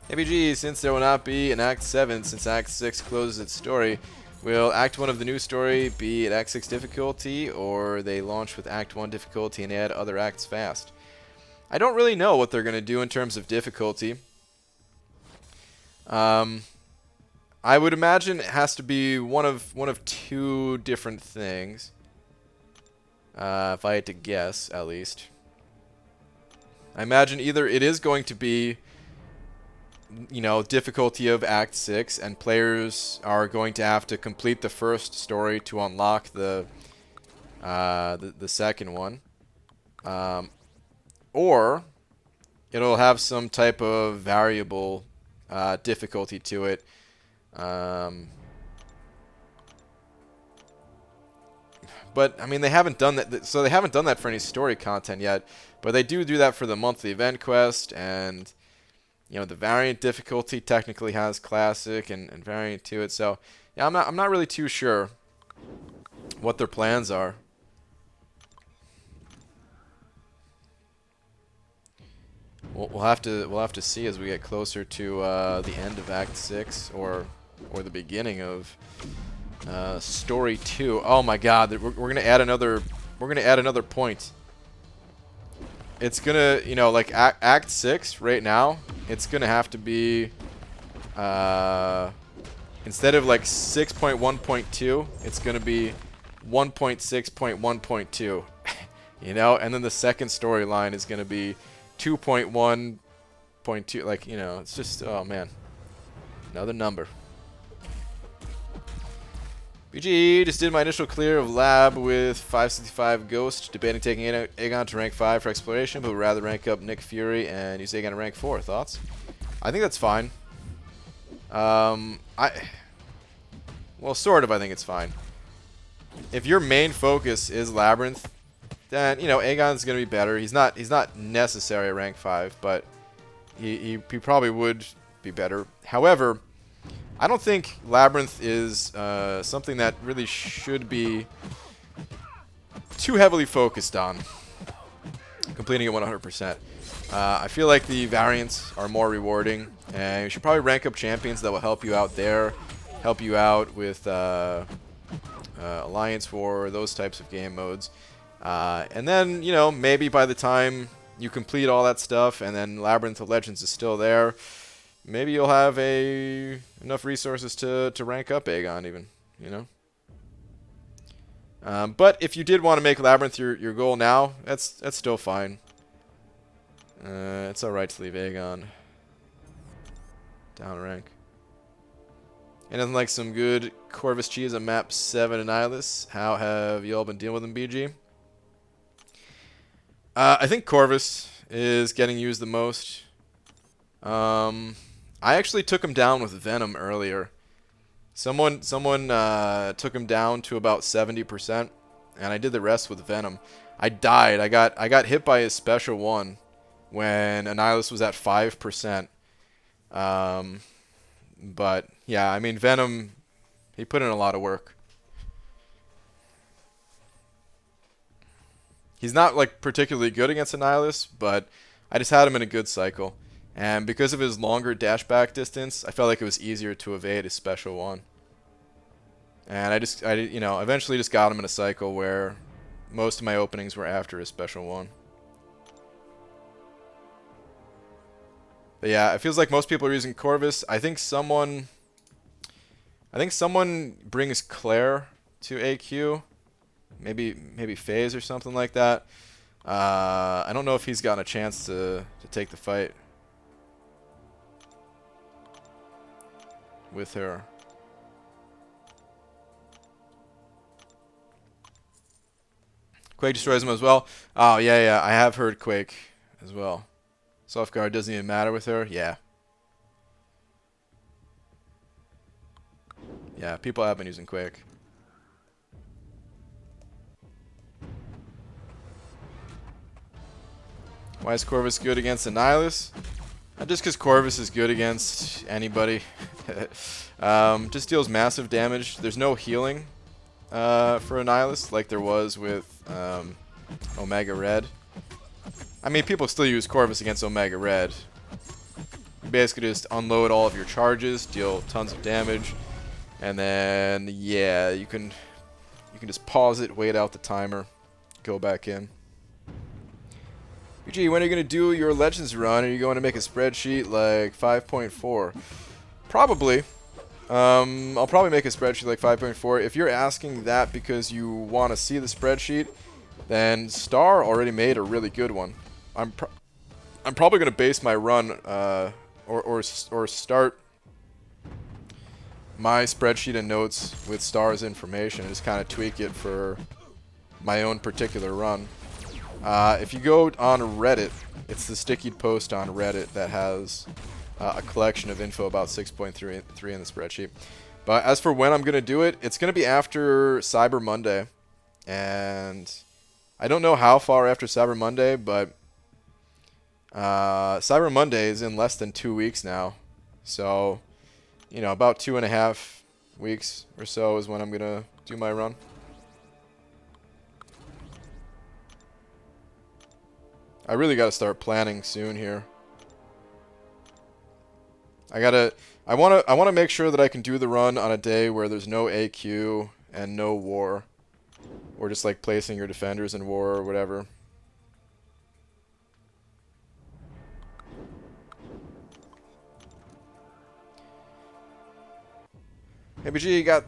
ABG, since there will not be an Act 7 since Act 6 closes its story, will Act 1 of the new story be at Act 6 difficulty, or they launch with Act 1 difficulty and add other acts fast? I don't really know what they're going to do in terms of difficulty. I would imagine it has to be one of two different things. If I had to guess, at least. I imagine either it is going to be, you know, difficulty of Act 6, and players are going to have to complete the first story to unlock the second one. Or it'll have some type of variable difficulty to it. But, I mean, they haven't done that. So they haven't done that for any story content yet. But they do that for the monthly event quest. And, you know, the variant difficulty technically has classic and variant to it. So, yeah, I'm not really too sure what their plans are. We'll have to see as we get closer to the end of Act 6 or the beginning of Story 2. Oh my God, we're gonna add another point. It's gonna, you know, like Act 6 right now, it's gonna have to be instead of like 6.1.2, it's gonna be 1.6.1.2. You know, and then the second storyline is gonna be 2.1.2. Like, you know, it's just, oh man, another number. BG just did my initial clear of lab with 565 Ghost, debating taking Aegon to rank 5 for exploration, but would rather rank up Nick Fury and use Aegon to rank 4. Thoughts? I think that's fine. Well, sort of. I think it's fine. If your main focus is Labyrinth, then, you know, Aegon's gonna be better. He's not necessary at rank 5, but he probably would be better. However, I don't think Labyrinth is something that really should be too heavily focused on, completing it 100%. I feel like the variants are more rewarding, and you should probably rank up champions that will help you out there, help you out with Alliance War, those types of game modes. And then, you know, maybe by the time you complete all that stuff and then Labyrinth of Legends is still there, maybe you'll have enough resources to rank up Aegon even, you know? But if you did want to make Labyrinth your goal now, that's still fine. It's alright to leave Aegon down rank. And then like some good Corvus cheese on map 7 in Nihilus. How have you all been dealing with them, BG? I think Corvus is getting used the most. I actually took him down with Venom earlier. Someone took him down to about 70%, and I did the rest with Venom. I died. I got hit by his special one when Annihilus was at 5%. But yeah, I mean Venom, he put in a lot of work. He's not like particularly good against Annihilus, but I just had him in a good cycle. And because of his longer dash back distance, I felt like it was easier to evade his special one. And you know, eventually just got him in a cycle where most of my openings were after his special one. But yeah, it feels like most people are using Corvus. I think someone brings Claire to AQ. Maybe FaZe or something like that. I don't know if he's gotten a chance to take the fight with her. Quake destroys him as well. Oh, yeah, I have heard Quake as well. Soft guard doesn't even matter with her. Yeah. Yeah, people have been using Quake. Why is Corvus good against Annihilus? Not just because Corvus is good against anybody. Just deals massive damage. There's no healing for Annihilus like there was with Omega Red. I mean, people still use Corvus against Omega Red. You basically just unload all of your charges, deal tons of damage, and then yeah, you can just pause it, wait out the timer, go back in. UG, when are you going to do your Legends run? Are you going to make a spreadsheet like 5.4? Probably. I'll probably make a spreadsheet like 5.4. If you're asking that because you want to see the spreadsheet, then Star already made a really good one. I'm probably going to base my run or start my spreadsheet and notes with Star's information and just kind of tweak it for my own particular run. If you go on Reddit, it's the sticky post on Reddit that has a collection of info about 6.3 in the spreadsheet. But as for when I'm going to do it, it's going to be after Cyber Monday. And I don't know how far after Cyber Monday, but Cyber Monday is in less than 2 weeks now. So, you know, about 2.5 weeks or so is when I'm going to do my run. I really got to start planning soon here. I want to make sure that I can do the run on a day where there's no AQ and no war, or just like placing your defenders in war or whatever. Hey BG, got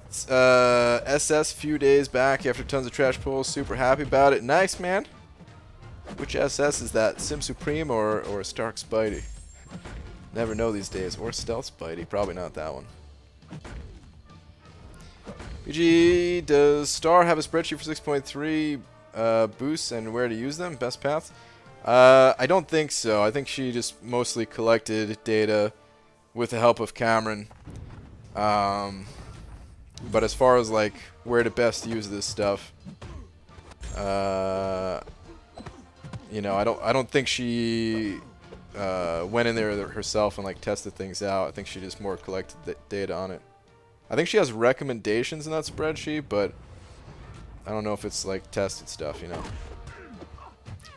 SS few days back after tons of trash pulls. Super happy about it. Nice, man. Which SS is that? Sim Supreme or Stark Spidey? Never know these days. Or Stealth Spidey. Probably not that one. BG, does Star have a spreadsheet for 6.3 boosts and where to use them? Best paths? I don't think so. I think she just mostly collected data with the help of Cameron. But as far as like where to best use this stuff, you know, I don't think she went in there herself and like tested things out. I think she just more collected the data on it. I think she has recommendations in that spreadsheet, but I don't know if it's like tested stuff, you know.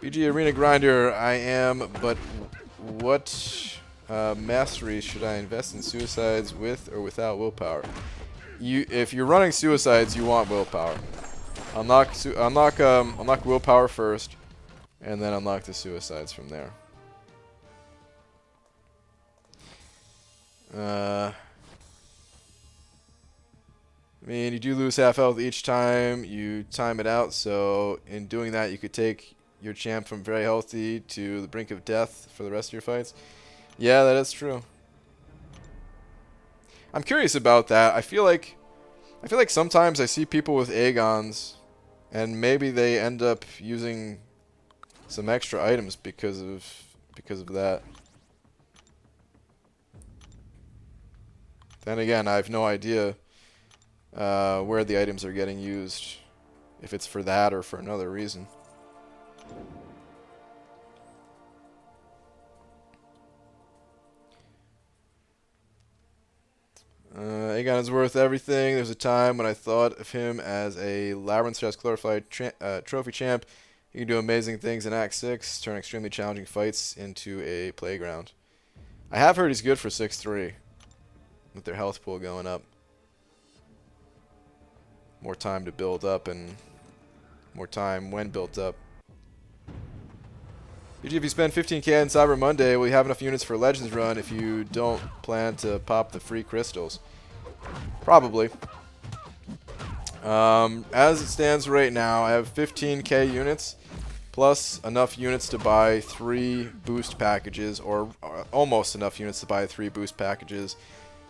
BG Arena Grinder, I am, but what mastery should I invest in suicides with or without willpower? If you're running suicides, you want willpower. Unlock willpower first, and then unlock the suicides from there. I mean, you do lose half health each time you time it out, so in doing that, you could take your champ from very healthy to the brink of death for the rest of your fights. Yeah, that is true. I'm curious about that. I feel like sometimes I see people with Aegons, and maybe they end up using some extra items because of that. Then again, I have no idea. where the items are getting used, if it's for that or for another reason. Aegon is worth everything. There's a time when I thought of him as a labyrinth glorified trophy champ. He can do amazing things in Act 6, turn extremely challenging fights into a playground. I have heard he's good for 6-3, with their health pool going up. More time to build up and more time when built up. If you spend 15k on Cyber Monday, will you have enough units for Legends run if you don't plan to pop the free crystals? Probably. As it stands right now, I have 15k units, plus enough units to buy 3 boost packages, or almost enough units to buy 3 boost packages.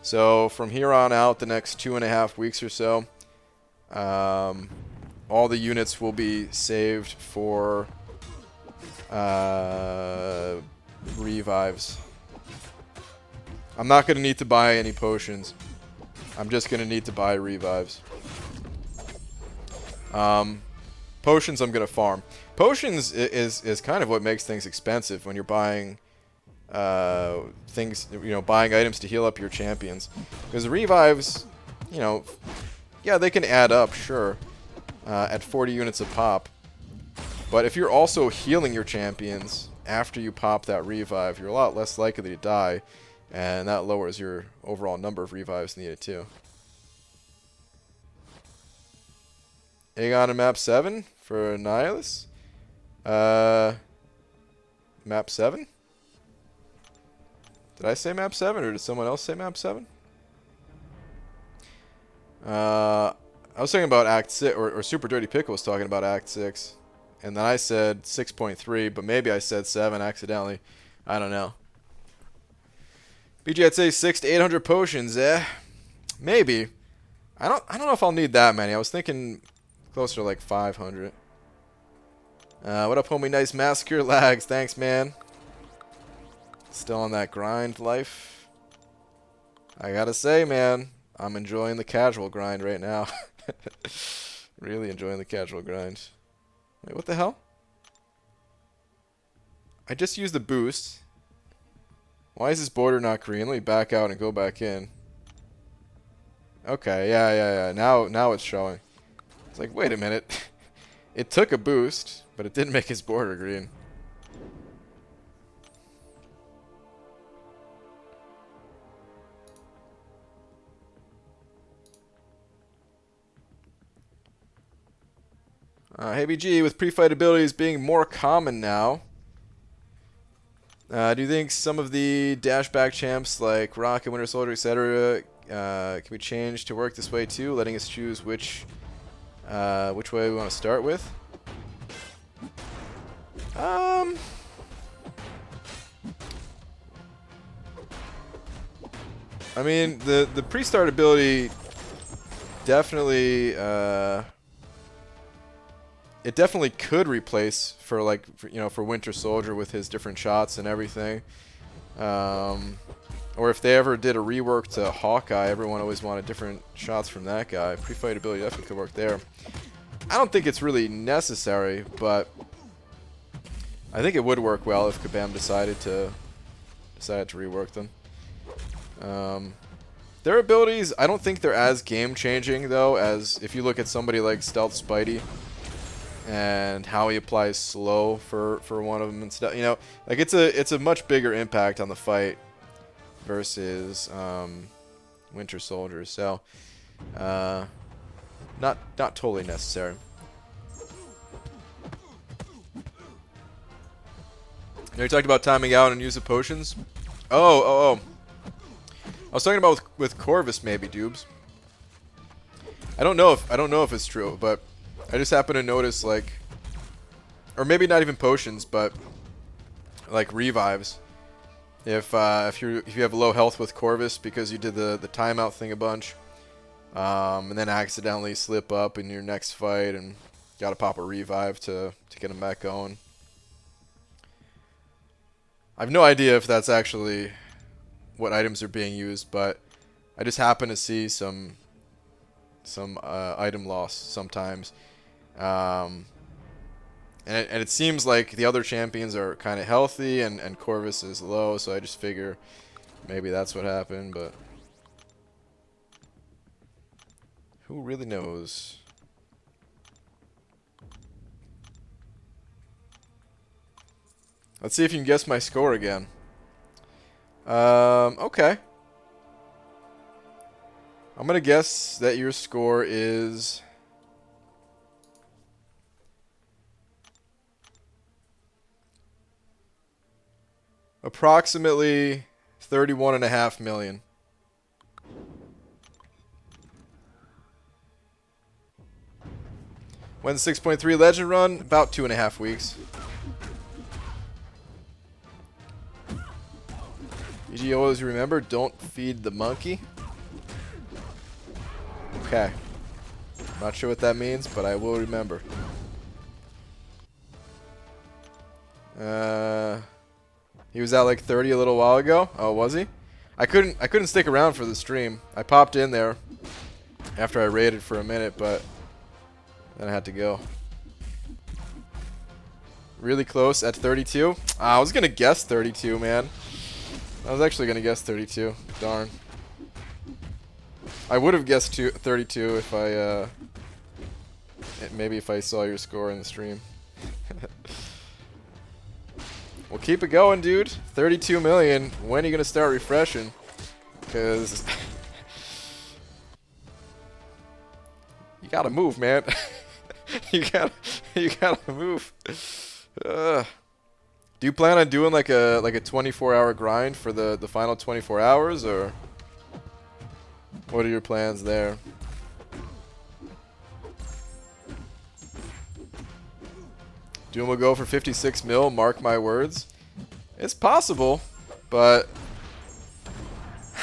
So from here on out, the next 2.5 weeks or so, all the units will be saved for revives. I'm not going to need to buy any potions. I'm just going to need to buy revives. Potions I'm going to farm. Potions is kind of what makes things expensive when you're buying things, buying items to heal up your champions. Because revives, yeah, they can add up, sure, at 40 units a pop. But if you're also healing your champions after you pop that revive, you're a lot less likely to die, and that lowers your overall number of revives needed too. Aegon and map 7 for Nihilus. Map 7? Did I say map 7 or did someone else say map 7? I was talking about Act 6, or Super Dirty Pickle was talking about Act 6. And then I said 6.3, but maybe I said 7 accidentally. I don't know. BG, I'd say 600 to 800 potions, maybe. I don't know if I'll need that many. I was thinking closer to like 500. What up, homie? Nice massacre lags. Thanks, man. Still on that grind life. I gotta say, man, I'm enjoying the casual grind right now. Really enjoying the casual grind. Wait, what the hell? I just used the boost. Why is this border not green? Let me back out and go back in. Okay, yeah. Now it's showing. It's like, wait a minute. It took a boost, but it didn't make his border green. Hey BG, with pre-fight abilities being more common now, do you think some of the dashback champs like Rock and Winter Soldier, etc., can be changed to work this way too, letting us choose which way we want to start with? I mean, the pre-start ability definitely it definitely could replace for Winter Soldier with his different shots and everything. Or if they ever did a rework to Hawkeye, everyone always wanted different shots from that guy. Pre-fight ability definitely could work there. I don't think it's really necessary, but I think it would work well if Kabam decided to rework them. Their abilities, I don't think they're as game-changing though as if you look at somebody like Stealth Spidey and how he applies slow for one of them and stuff. Like it's a much bigger impact on the fight versus Winter Soldier. So not totally necessary. You talked about timing out and use of potions. Oh. I was talking about with Corvus maybe, Dubes. I don't know if it's true, but I just happen to notice, like, or maybe not even potions, but like revives. If you have low health with Corvus because you did the timeout thing a bunch, and then accidentally slip up in your next fight and gotta pop a revive to get him back going. I have no idea if that's actually what items are being used, but I just happen to see some some item loss sometimes. And it seems like the other champions are kind of healthy and Corvus is low, so I just figure maybe that's what happened, but who really knows? Let's see if you can guess my score again. Okay. I'm gonna guess that your score is approximately 31.5 million. When 6.3 Legend run, about 2.5 weeks. You always remember, don't feed the monkey. Okay. Not sure what that means, but I will remember. He was at like 30 a little while ago. Oh, was he? I couldn't stick around for the stream. I popped in there after I raided for a minute, but then I had to go. Really close at 32. I was gonna guess 32, man. I was actually gonna guess 32. Darn. I would have guessed 32 if I maybe if I saw your score in the stream. Well, keep it going, dude. 32 million. When are you gonna start refreshing? Because you gotta move, man. you gotta move. Do you plan on doing like a 24-hour grind for the final 24 hours, or what are your plans there? Doom will go for 56 mil, mark my words. It's possible, but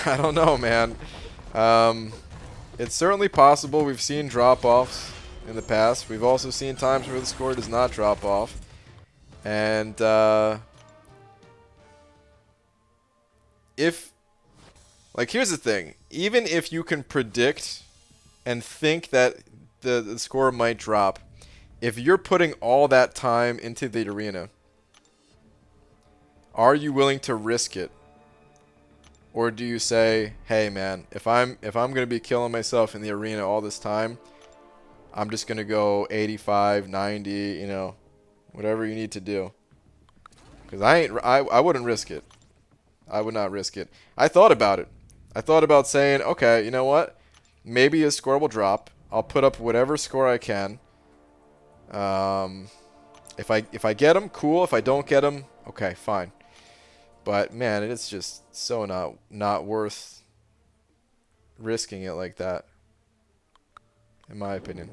I don't know, man. It's certainly possible. We've seen drop-offs in the past. We've also seen times where the score does not drop off. And here's the thing. Even if you can predict and think that the score might drop, if you're putting all that time into the arena, are you willing to risk it? Or do you say, hey man, if I'm gonna be killing myself in the arena all this time, I'm just gonna go 85, 90, you know, whatever you need to do. Because I wouldn't risk it. I would not risk it. I thought about it. I thought about saying, okay, you know what? Maybe a score will drop. I'll put up whatever score I can. If I get them, cool. If I don't get them, okay, fine. But man, it's just so not worth risking it like that, in my opinion.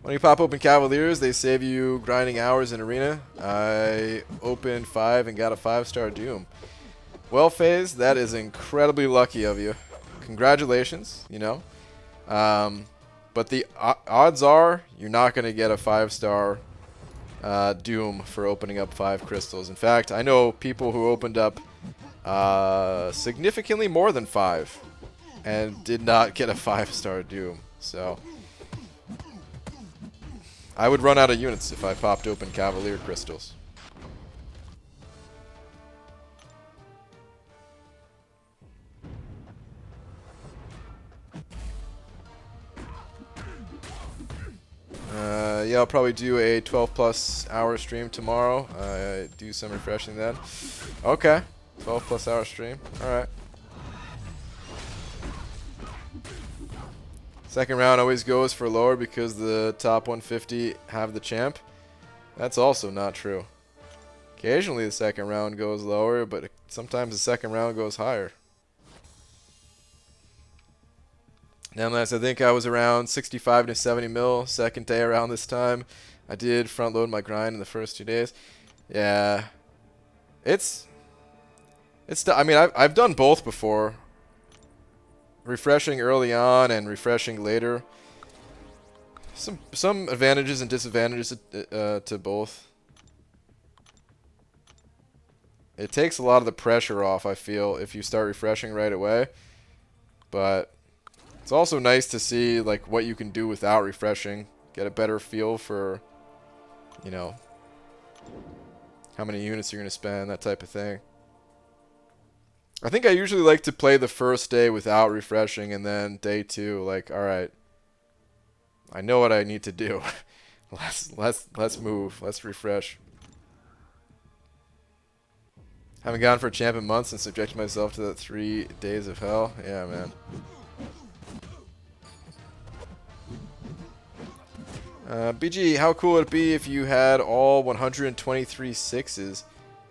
When you pop open Cavaliers, they save you grinding hours in arena. I opened 5 and got a 5-star Doom. Well, FaZe, that is incredibly lucky of you. Congratulations, you know. But the odds are you're not going to get a 5-star Doom for opening up 5 crystals. In fact, I know people who opened up significantly more than 5 and did not get a 5-star Doom. So I would run out of units if I popped open Cavalier crystals. Yeah, I'll probably do a 12+ hour stream tomorrow. Do some refreshing then. Okay, 12+ hour stream. All right. Second round always goes for lower because the top 150 have the champ. That's also not true. Occasionally the second round goes lower, but sometimes the second round goes higher. Nonetheless, I think I was around 65 to 70 mil second day around this time. I did front load my grind in the first 2 days. Yeah, I mean, I've done both before. Refreshing early on and refreshing later. Some advantages and disadvantages to both. it takes a lot of the pressure off, I feel, if you start refreshing right away. But it's also nice to see like what you can do without refreshing. Get a better feel for, you know, how many units you're going to spend, that type of thing. I think I usually like to play the first day without refreshing, and then day 2, like, alright, I know what I need to do. let's move. Let's refresh. Haven't gone for a champ in months and subjected myself to that 3 days of hell. Yeah, man. BG, how cool would it be if you had all 123 sixes?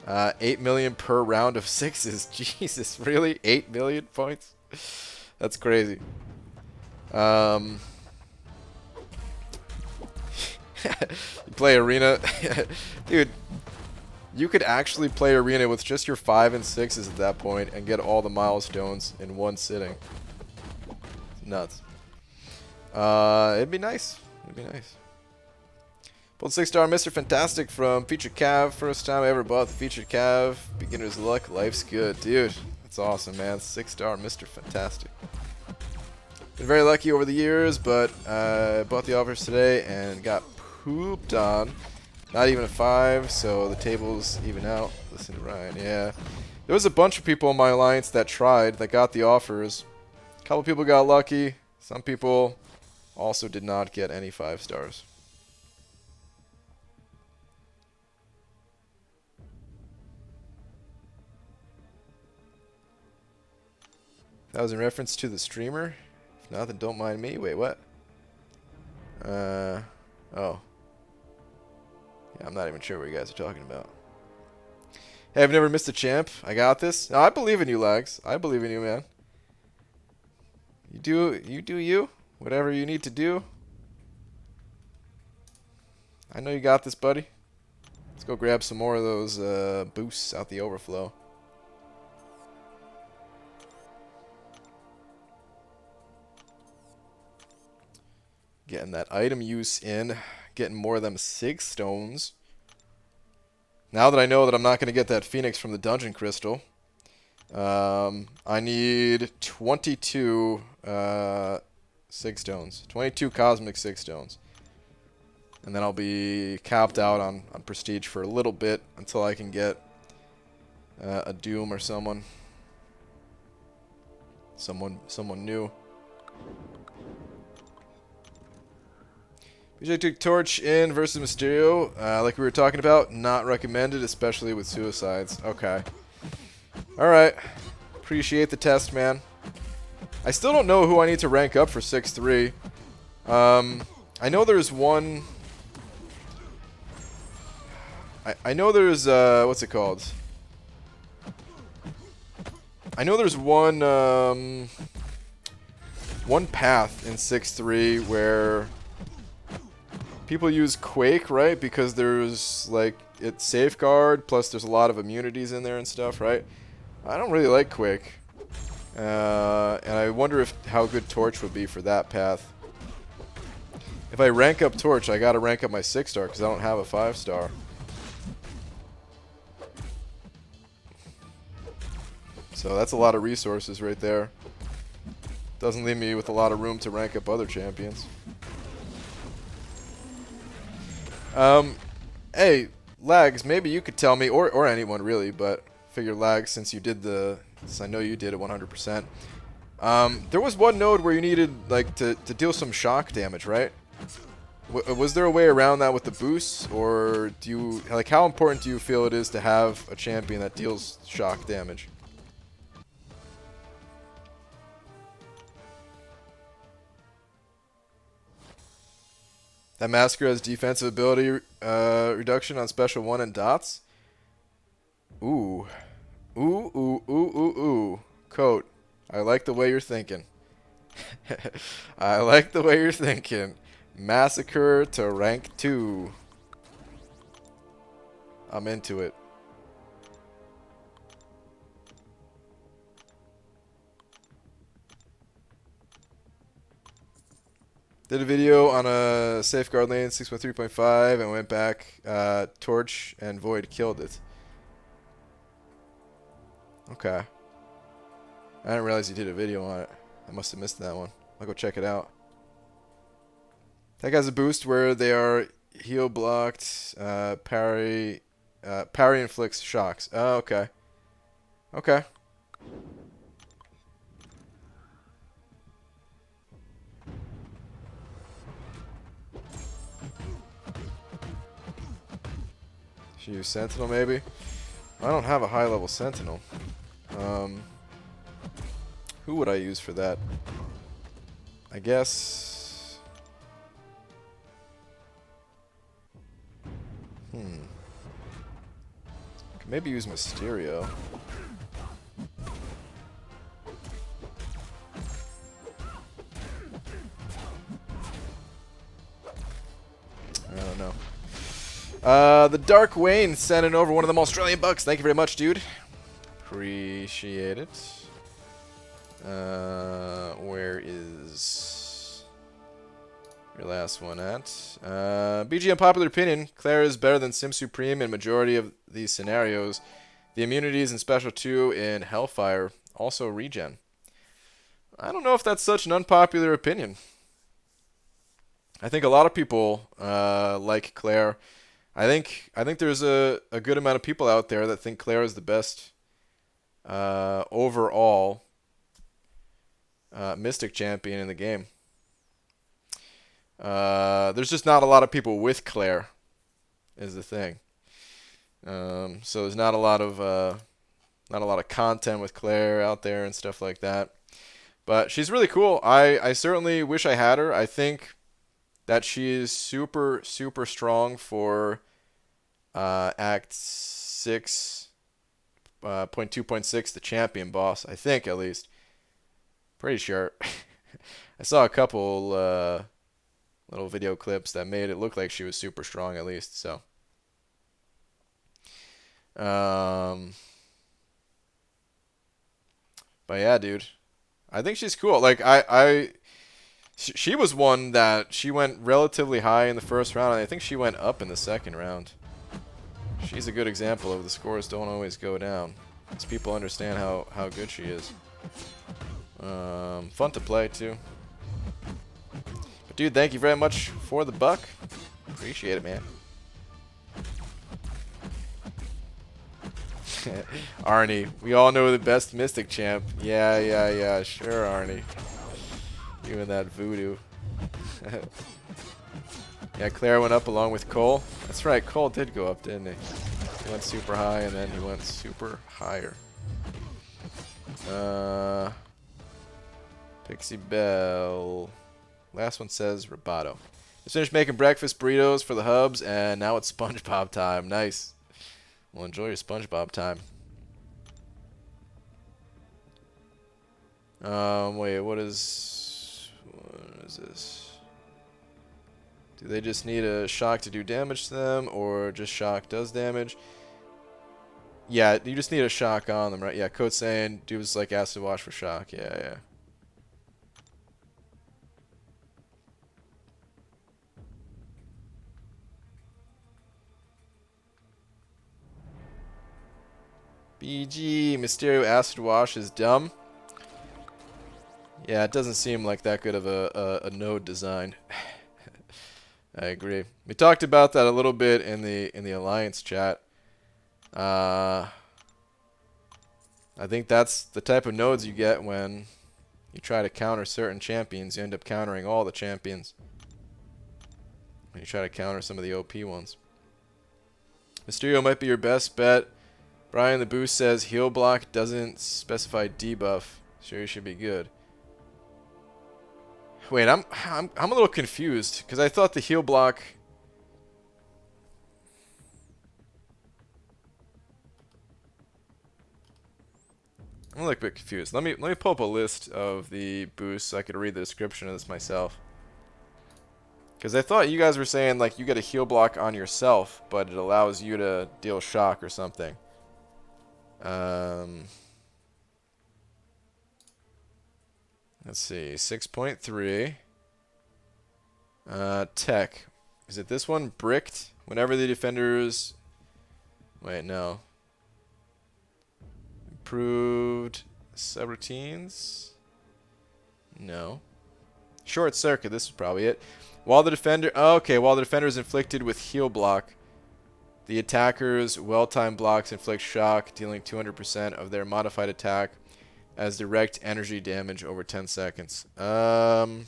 8 million per round of sixes. Jesus, really? 8 million points? That's crazy. You play Arena. Dude, you could actually play Arena with just your 5 and 6s at that point and get all the milestones in one sitting. It's nuts. It'd be nice. It'd be nice. Pulled 6-star Mr. Fantastic from Featured Cav. First time I ever bought the Featured Cav. Beginner's luck. Life's good. Dude, that's awesome, man. 6-star Mr. Fantastic. Been very lucky over the years, but I bought the offers today and got pooped on. Not even a 5, so the tables even out. Listen to Ryan. Yeah. There was a bunch of people in my alliance that tried, that got the offers. A couple people got lucky. Some people also did not get any 5 stars. That was in reference to the streamer. If not, then don't mind me. Wait, what? Oh. Yeah, I'm not even sure what you guys are talking about. Hey, I've never missed a champ. I got this. No, I believe in you, Lags. I believe in you, man. You do you. Whatever you need to do. I know you got this, buddy. Let's go grab some more of those boosts out the overflow. Getting that item use in. Getting more of them 6 stones. Now that I know that I'm not going to get that Phoenix from the Dungeon Crystal, I need 22 6 stones. 22 Cosmic 6 stones. And then I'll be capped out on Prestige for a little bit until I can get a Doom or someone. Someone new. BJ took Torch in versus Mysterio. Like we were talking about, not recommended, especially with suicides. Okay. Alright. Appreciate the test, man. I still don't know who I need to rank up for 6-3. I know there's one... I know there's, what's it called? I know there's one path in 6-3 where... people use Quake, right? Because there's, like, it's Safeguard, plus there's a lot of immunities in there and stuff, right? I don't really like Quake. And I wonder how good Torch would be for that path. If I rank up Torch, I gotta rank up my 6-star, because I don't have a 5-star. So that's a lot of resources right there. Doesn't leave me with a lot of room to rank up other champions. Hey, Lags, maybe you could tell me, or anyone really, but figure Lags, since I know you did it 100%. There was one node where you needed, like, to deal some shock damage, right? Was there a way around that with the boosts, or do you, like, how important do you feel it is to have a champion that deals shock damage? That Massacre has defensive ability reduction on special 1 and dots. Ooh. Ooh. Coat, I like the way you're thinking. I like the way you're thinking. Massacre to rank 2. I'm into it. Did a video on a Safeguard lane 6.3.5 and went back, Torch and Void killed it. Okay. I didn't realize you did a video on it. I must have missed that one. I'll go check it out. That has a boost where they are heal blocked, parry inflicts shocks. Oh, okay. Okay. Should use Sentinel maybe? I don't have a high level Sentinel. Who would I use for that? I guess... Could maybe use Mysterio. I don't know. The Dark Wayne sending over one of them Australian bucks. Thank you very much, dude. Appreciate it. Where is your last one at? BG unpopular opinion. Claire is better than Sim Supreme in majority of these scenarios. The immunities in Special 2 in Hellfire. Also regen. I don't know if that's such an unpopular opinion. I think a lot of people like Claire. I think there's a good amount of people out there that think Claire is the best overall Mystic champion in the game. There's just not a lot of people with Claire, is the thing. So there's not a lot of content with Claire out there and stuff like that. But she's really cool. I certainly wish I had her. I think that she is super, super strong for Act 6, 0.2.6, the champion boss. I think, at least. Pretty sure. I saw a couple little video clips that made it look like she was super strong, at least. So, but yeah, dude, I think she's cool. Like she was one that she went relatively high in the first round, and I think she went up in the second round. She's a good example of the scores don't always go down, as people understand how good she is. Fun to play too. But dude, thank you very much for the buck. Appreciate it, man. Arnie, we all know the best Mystic champ. Yeah, sure, Arnie. You and that voodoo. Yeah, Claire went up along with Cole. That's right, Cole did go up, didn't he? He went super high, and then he went super higher. Pixie Bell. Last one says Roboto. Just finished making breakfast burritos for the hubs, and now it's SpongeBob time. Nice. Well, enjoy your SpongeBob time. Wait, what is this? Do they just need a shock to do damage to them, or just shock does damage? Yeah, you just need a shock on them, right? Yeah, Code's saying dudes like acid wash for shock. Yeah. BG, Mysterio acid wash is dumb. Yeah, it doesn't seem like that good of a node design. I agree. We talked about that a little bit in the Alliance chat. I think that's the type of nodes you get when you try to counter certain champions. You end up countering all the champions when you try to counter some of the OP ones. Mysterio might be your best bet. Brian the Boost says heal block doesn't specify debuff. Sure, you should be good. Wait, I'm a little confused because I thought the heal block. I'm a little bit confused. Let me pull up a list of the boosts so I could read the description of this myself. Because I thought you guys were saying like you get a heal block on yourself, but it allows you to deal shock or something. Let's see, 6.3. Tech. Is it this one? Bricked. Whenever the defenders... Wait, no. improved subroutines. No. Short circuit. This is probably it. While the defender... okay, while the defender is inflicted with heal block, the attacker's well-timed blocks inflict shock, dealing 200% of their modified attack as direct energy damage over 10 seconds. Oh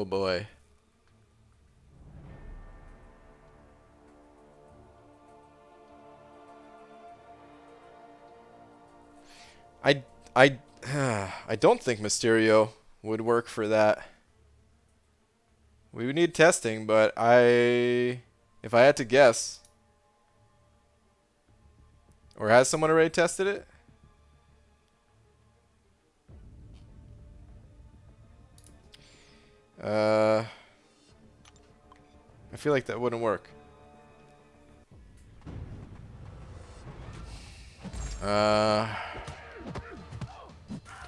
boy. I I don't think Mysterio would work for that. We would need testing, but if I had to guess, or has someone already tested it? I feel like that wouldn't work.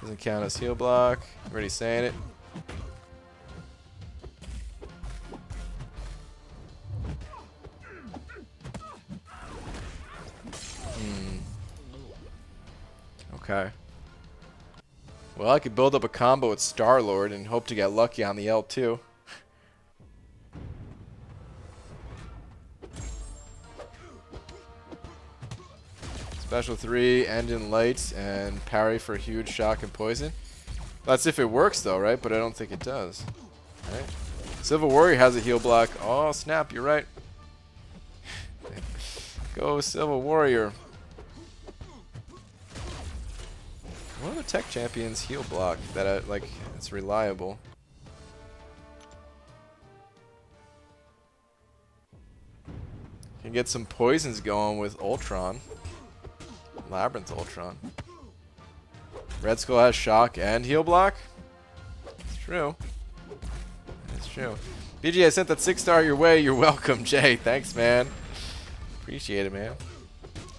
Doesn't count as heal block. I'm already saying it. Okay. Well, I could build up a combo with Star-Lord and hope to get lucky on the L2. Special 3, engine light, and parry for huge shock and poison. That's if it works though, right? But I don't think it does. Right? Civil Warrior has a heal block. Oh snap, you're right. Go Civil Warrior. What are the tech champions heal block that like it's reliable? Can get some poisons going with Ultron. Labyrinth Ultron. Red Skull has shock and heal block? It's true. It's true. BG, I sent that 6-star your way. You're welcome, Jay. Thanks, man. Appreciate it, man.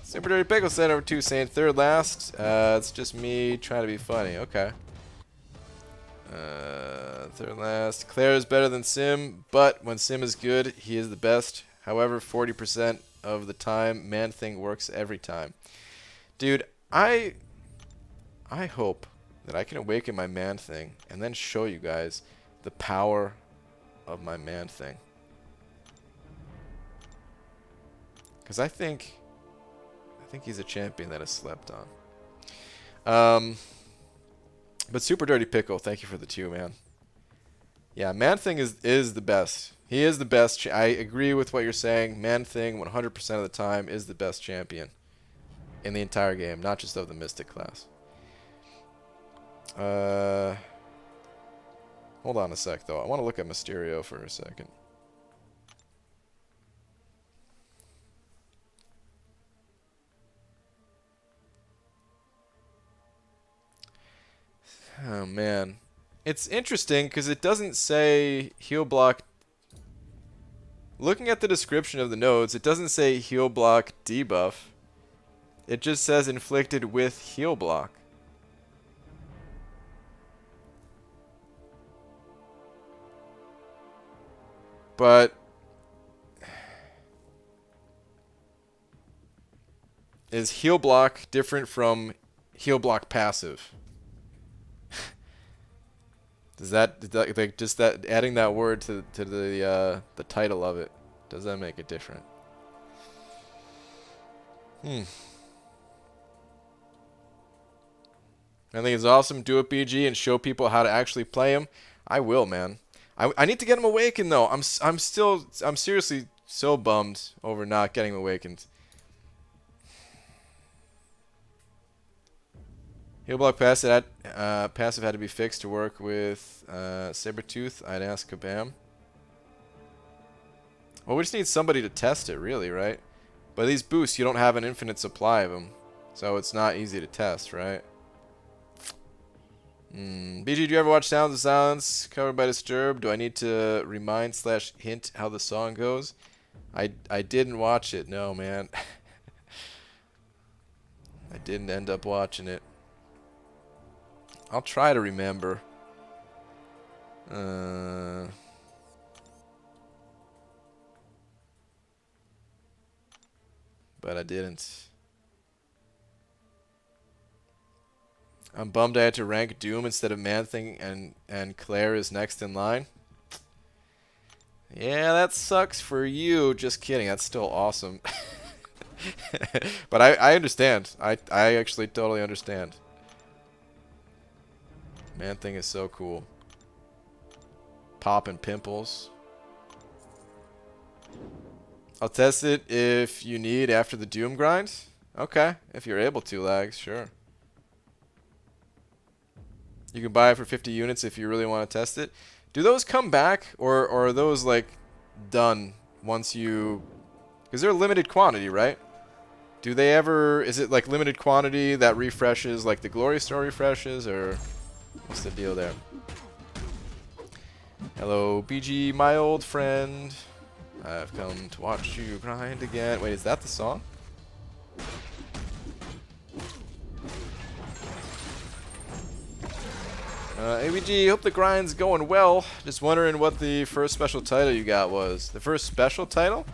Super Dirty Pickle said over 2 saying third last. It's just me trying to be funny. Okay. Third last. Claire is better than Sim, but when Sim is good, he is the best. However, 40% of the time, Man-Thing works every time. Dude, I hope that I can awaken my Man-Thing and then show you guys the power of my Man-Thing. Because I think he's a champion that is slept on. But Super Dirty Pickle, thank you for the 2, man. Yeah, Man-Thing is the best. He is the best. I agree with what you're saying. Man-Thing, 100% of the time, is the best champion in the entire game, not just of the Mystic class. Hold on a sec, though. I want to look at Mysterio for a second. Oh, man. It's interesting because it doesn't say heal block. Looking at the description of the nodes, it doesn't say heal block debuff. It just says inflicted with heal block. But is heal block different from heal block passive? Does that like just that adding that word to the title of it, does that make it different? I think it's awesome. Do it, BG, and show people how to actually play him. I will, man. I need to get him awakened though. I'm seriously so bummed over not getting him awakened. Heal block passive had to be fixed to work with Sabretooth. I'd ask Kabam. Well, we just need somebody to test it, really, right? But these boosts, you don't have an infinite supply of them, so it's not easy to test, right? BG, do you ever watch Sounds of Silence covered by Disturbed? Do I need to remind/hint how the song goes? I didn't watch it, no, man. I didn't end up watching it. I'll try to remember. but I didn't. I'm bummed I had to rank Doom instead of Man-Thing, and Claire is next in line. Yeah, that sucks for you. Just kidding. That's still awesome. But I understand. I actually totally understand. Man-Thing is so cool. Popping pimples. I'll test it if you need after the Doom grind. Okay, if you're able to, Lags, sure. You can buy it for 50 units if you really want to test it. Do those come back, or are those like done once you... Because they're limited quantity, right? Do they ever... Is it like limited quantity that refreshes like the Glory Store refreshes, or what's the deal there? Hello, BG, my old friend. I've come to watch you grind again. Wait, is that the song? ABG, hope the grind's going well. Just wondering what the first special title you got was. The first special title?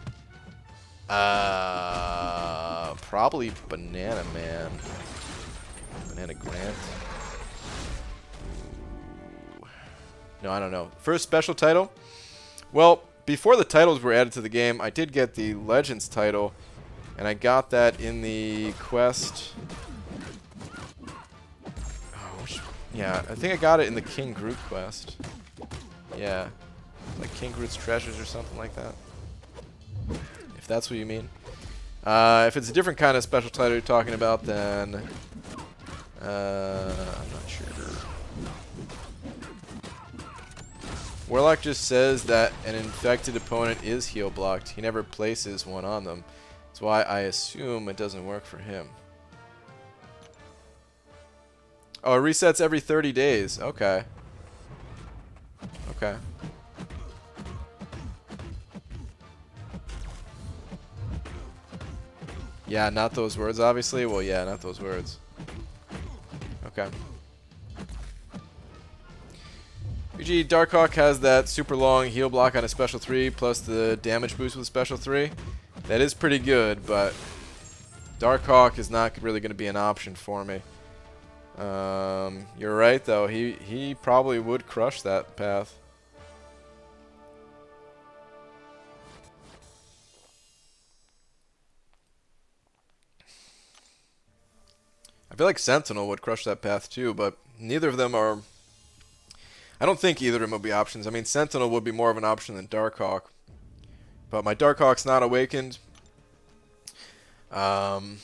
Probably Banana Man. Banana Grant. Ooh. No, I don't know. First special title? Well, before the titles were added to the game, I did get the Legends title, and I got that in the quest. Yeah, I think I got it in the King Groot quest. Yeah. Like King Groot's Treasures or something like that. If that's what you mean. If it's a different kind of special title you're talking about, then... I'm not sure. Warlock just says that an infected opponent is heal blocked. He never places one on them. That's why I assume it doesn't work for him. Oh, it resets every 30 days. Okay. Okay. Yeah, not those words, obviously. Well, yeah, not those words. Okay. UG Darkhawk has that super long heal block on a special 3, plus the damage boost with special 3. That is pretty good, but Darkhawk is not really going to be an option for me. You're right though. He probably would crush that path. I feel like Sentinel would crush that path too, but neither of them are... I don't think either of them would be options. I mean, Sentinel would be more of an option than Darkhawk. But my Darkhawk's not awakened. And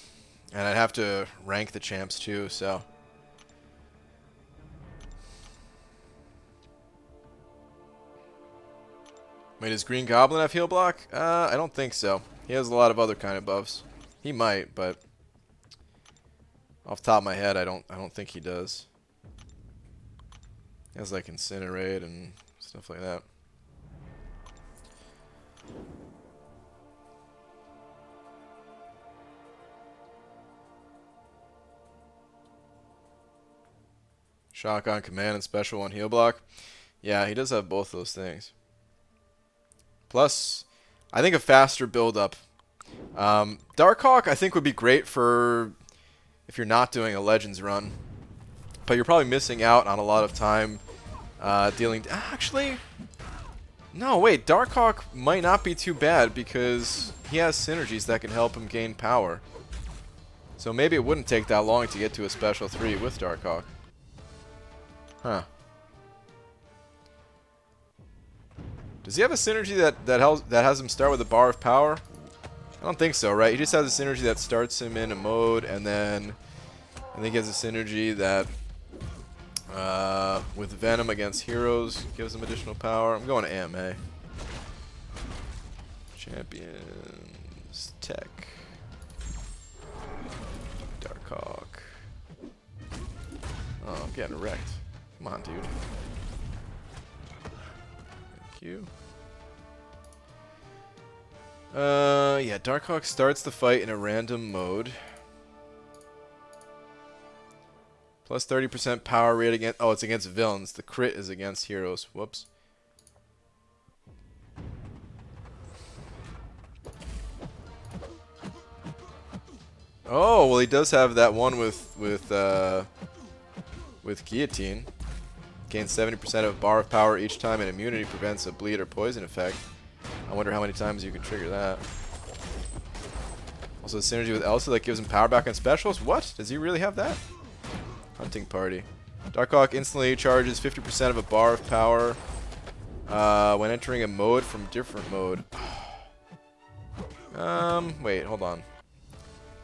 I'd have to rank the champs too, so... Wait, does Green Goblin have heal block? I don't think so. He has a lot of other kind of buffs. He might, but off the top of my head, I don't think he does. He has like Incinerate and stuff like that. Shock on command and special one heal block. Yeah, he does have both those things. Plus, I think a faster build-up. Darkhawk, I think, would be great for if you're not doing a Legends run. But you're probably missing out on a lot of time dealing... Actually, no, wait. Darkhawk might not be too bad because he has synergies that can help him gain power. So maybe it wouldn't take that long to get to a special 3 with Darkhawk. Huh. Does he have a synergy that has him start with a bar of power? I don't think so, right? He just has a synergy that starts him in a mode, and then I think he has a synergy that with Venom against heroes gives him additional power. I'm going to AMA. Champions, Tech, Darkhawk. Oh, I'm getting wrecked. Come on, dude. Thank you. Yeah, Darkhawk starts the fight in a random mode. Plus 30% power rate against... Oh, it's against villains. The crit is against heroes. Whoops. Oh, well, he does have that one with guillotine. Gains 70% of bar of power each time, and immunity prevents a bleed or poison effect. I wonder how many times you can trigger that. Also, synergy with Elsa that gives him power back on specials. What? Does he really have that? Hunting party. Darkhawk instantly charges 50% of a bar of power when entering a mode from different mode. Wait, hold on.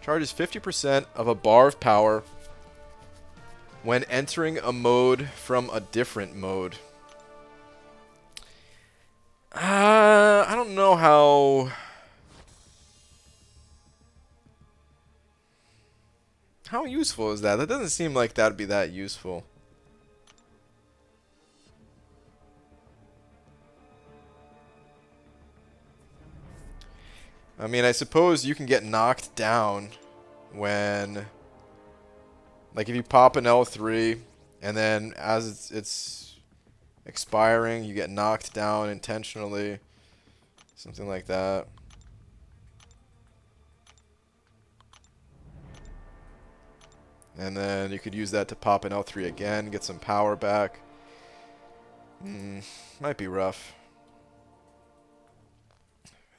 Charges 50% of a bar of power when entering a mode from a different mode. I don't know how useful is that? That doesn't seem like that'd be that useful. I mean, I suppose you can get knocked down when, like, if you pop an L3 and then as it's expiring, you get knocked down intentionally, something like that. And then you could use that to pop an L3 again, get some power back. Might be rough.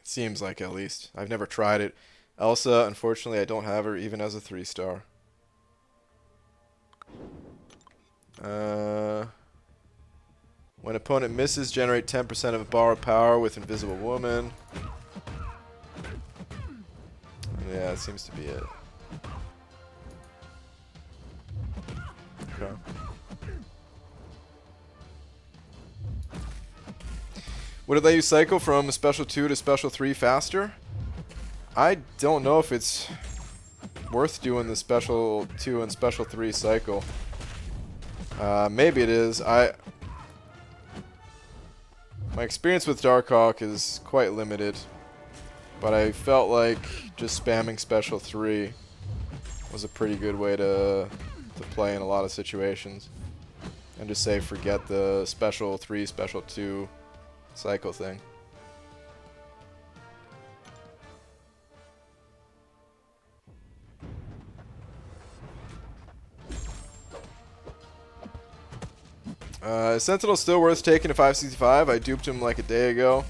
Seems like, at least. I've never tried it. Elsa, unfortunately, I don't have her even as a 3-star. When opponent misses, generate 10% of a bar of power with Invisible Woman. Yeah, that seems to be it. Okay. Would it let you cycle from Special 2 to Special 3 faster? I don't know if it's worth doing the Special 2 and Special 3 cycle. Maybe it is. My experience with Darkhawk is quite limited, but I felt like just spamming Special 3 was a pretty good way to play in a lot of situations. And just say forget the Special 3, Special 2 cycle thing. Sentinel's still worth taking to 565. I duped him like a day ago.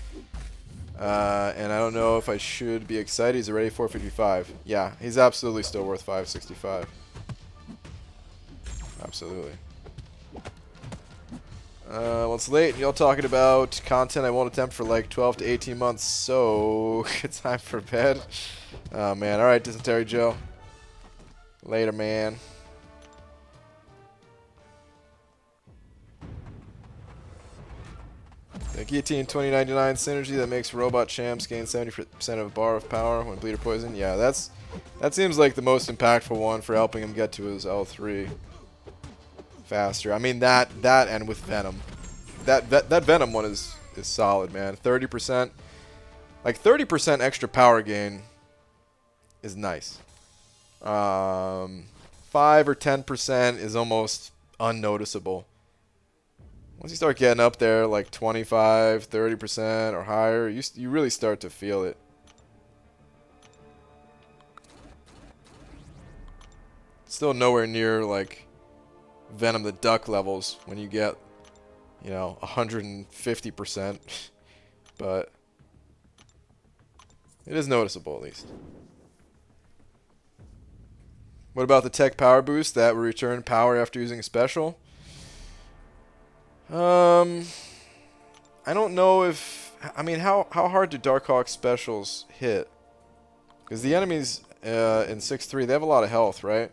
And I don't know if I should be excited. He's already 455. Yeah, he's absolutely still worth 565. Absolutely. Well, it's late and y'all talking about content I won't attempt for like 12 to 18 months, so it's time for bed. Oh man, alright, Dysentery Joe. Later, man. The Guillotine 2099 synergy that makes robot champs gain 70% of a bar of power when bleed or poison. Yeah, that seems like the most impactful one for helping him get to his L3 faster. I mean that and with Venom. That Venom one is solid, man. 30%, like 30% extra power gain is nice. 5 or 10% is almost unnoticeable. Once you start getting up there, like 25, 30% or higher, you really start to feel it. Still nowhere near like Venom the Duck levels when you get, you know, 150%, but it is noticeable at least. What about the tech power boost that will return power after using a special? I don't know if, I mean, how hard do Darkhawk specials hit? Because the enemies in 6-3, they have a lot of health, right?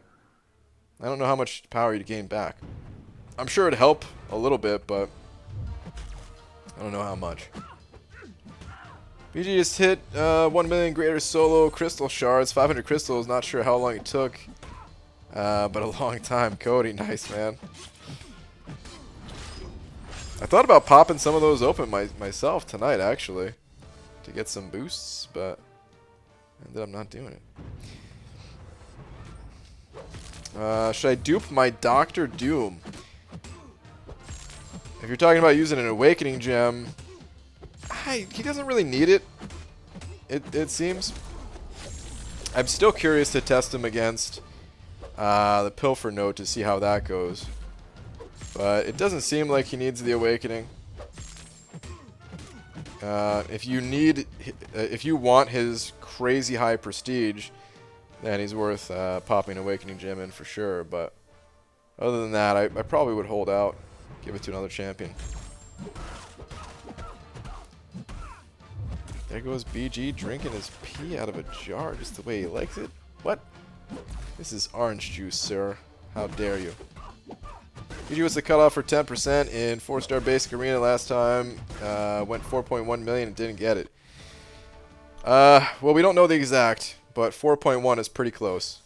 I don't know how much power you gain back. I'm sure it'd help a little bit, but I don't know how much. BG just hit 1 million greater solo crystal shards, 500 crystals, not sure how long it took, but a long time. Cody, nice, man. I thought about popping some of those open myself tonight, actually, to get some boosts, but I ended up not doing it. Should I dupe my Dr. Doom? If you're talking about using an Awakening Gem, he doesn't really need it. It seems. I'm still curious to test him against the Pilfer Note to see how that goes. But it doesn't seem like he needs the Awakening. If you want his crazy high prestige, then he's worth popping Awakening Gem in for sure. But other than that, I probably would hold out, give it to another champion. There goes BG drinking his pee out of a jar just the way he likes it. What? This is orange juice, sir. How dare you? BG was the cutoff for 10% in 4-star basic arena last time. Went 4.1 million and didn't get it. Well, we don't know the exact, but 4.1 is pretty close.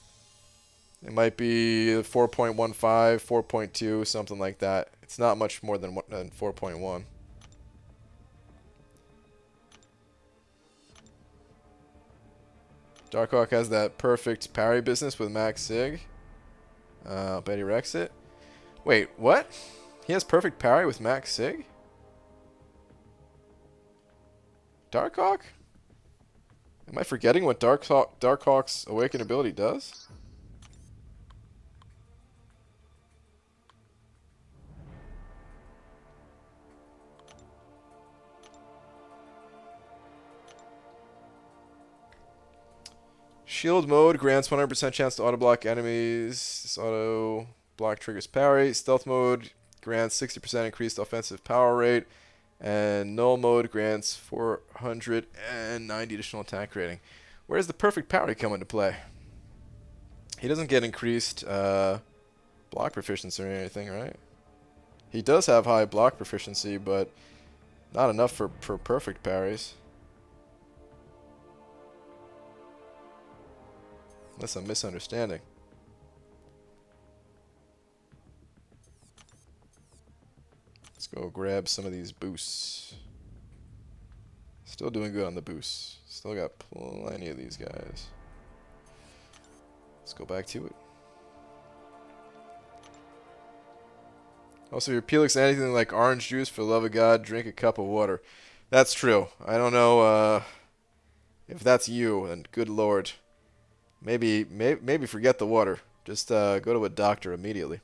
It might be 4.15, 4.2, something like that. It's not much more than 4.1. Darkhawk has that perfect parry business with Max Sig. Bet he wrecks it. Wait, what? He has perfect parry with Max Sig? Darkhawk? Am I forgetting what Darkhawk's Awaken ability does? Shield mode grants 100% chance to auto-block enemies. This auto-block triggers parry. Stealth mode grants 60% increased offensive power rate. And null mode grants 490 additional attack rating. Where's the perfect parry come into play? He doesn't get increased block proficiency or anything, right? He does have high block proficiency, but not enough for perfect parries. Unless I'm misunderstanding. Let's go grab some of these boosts. Still doing good on the boosts. Still got plenty of these guys. Let's go back to it. Also, if your peel looks anything like orange juice, for the love of God, drink a cup of water. That's true. I don't know if that's you, and good Lord. Maybe forget the water. Just go to a doctor immediately.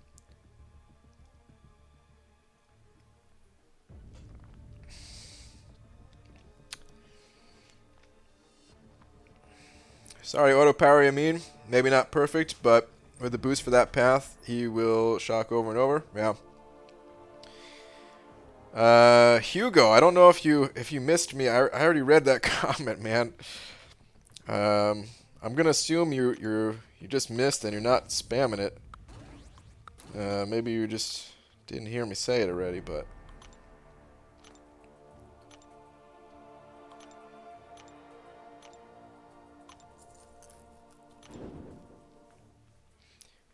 Sorry, auto parry Amin. Maybe not perfect, but with the boost for that path, he will shock over and over. Yeah. Hugo, I don't know if you missed me. I already read that comment, man. I'm gonna assume you just missed and you're not spamming it. Maybe you just didn't hear me say it already, but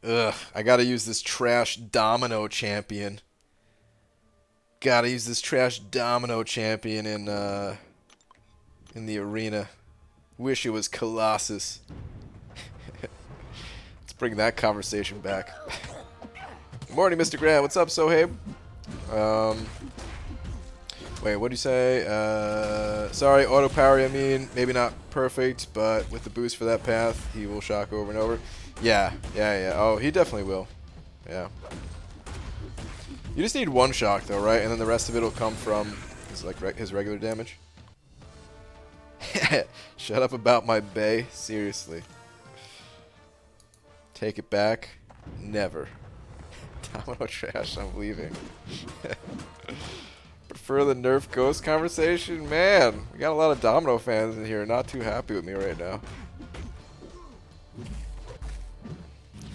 ugh, I gotta use this trash domino champion. Gotta use this trash domino champion in the arena. Wish it was Colossus. Let's bring that conversation back. Morning, Mr. Grant. What's up, Sohaib? Wait, what'd you say? Sorry, auto parry, I mean, maybe not perfect, but with the boost for that path, he will shock over and over. Yeah. Oh, he definitely will. Yeah. You just need one shock, though, right? And then the rest of it will come from his regular damage. Shut up about my bay. Seriously. Take it back. Never. Domino trash, I'm leaving. Prefer the Nerf Ghost conversation? Man, we got a lot of Domino fans in here. Not too happy with me right now.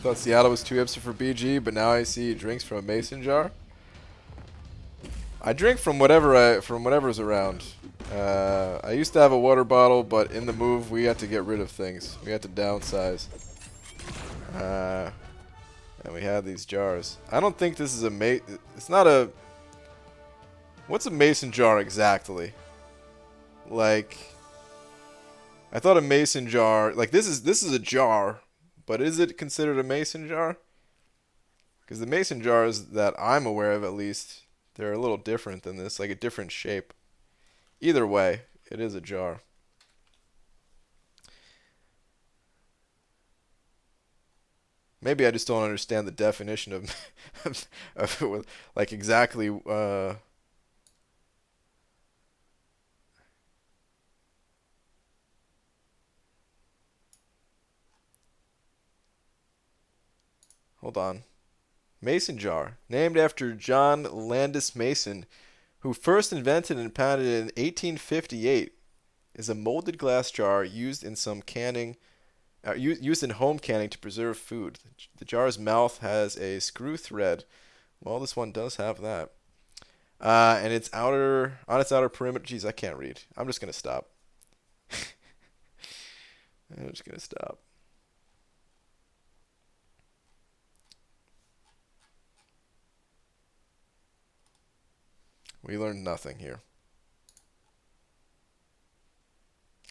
Thought Seattle was too hipster for BG, but now I see he drinks from a mason jar. I drink from whatever's around. I used to have a water bottle, but in the move we had to get rid of things. We had to downsize. And we had these jars. I don't think this is it's not a... What's a mason jar exactly? Like, I thought a mason jar... Like, this is a jar, but is it considered a mason jar? Because the mason jars that I'm aware of, at least, they're a little different than this. Like, a different shape. Either way, it is a jar. Maybe I just don't understand the definition of like exactly. Hold on. Mason jar, named after John Landis Mason, who first invented and patented it in 1858, is a molded glass jar used in some canning, used in home canning to preserve food. The jar's mouth has a screw thread. Well, this one does have that. And on its outer perimeter. Geez, I can't read. I'm just gonna stop. I'm just gonna stop. We learned nothing here.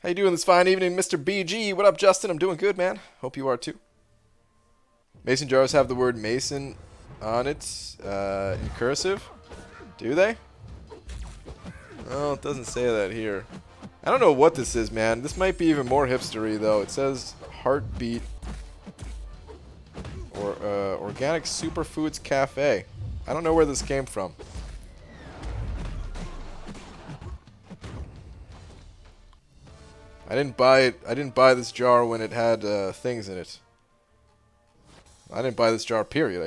How you doing this fine evening, Mr. BG? What up, Justin? I'm doing good, man. Hope you are too. Mason jars have the word Mason on it in cursive. Do they? Oh, it doesn't say that here. I don't know what this is, man. This might be even more hipstery, though. It says Heartbeat or Organic Superfoods Cafe. I don't know where this came from. I didn't buy it. I didn't buy this jar when it had things in it. I didn't buy this jar, period.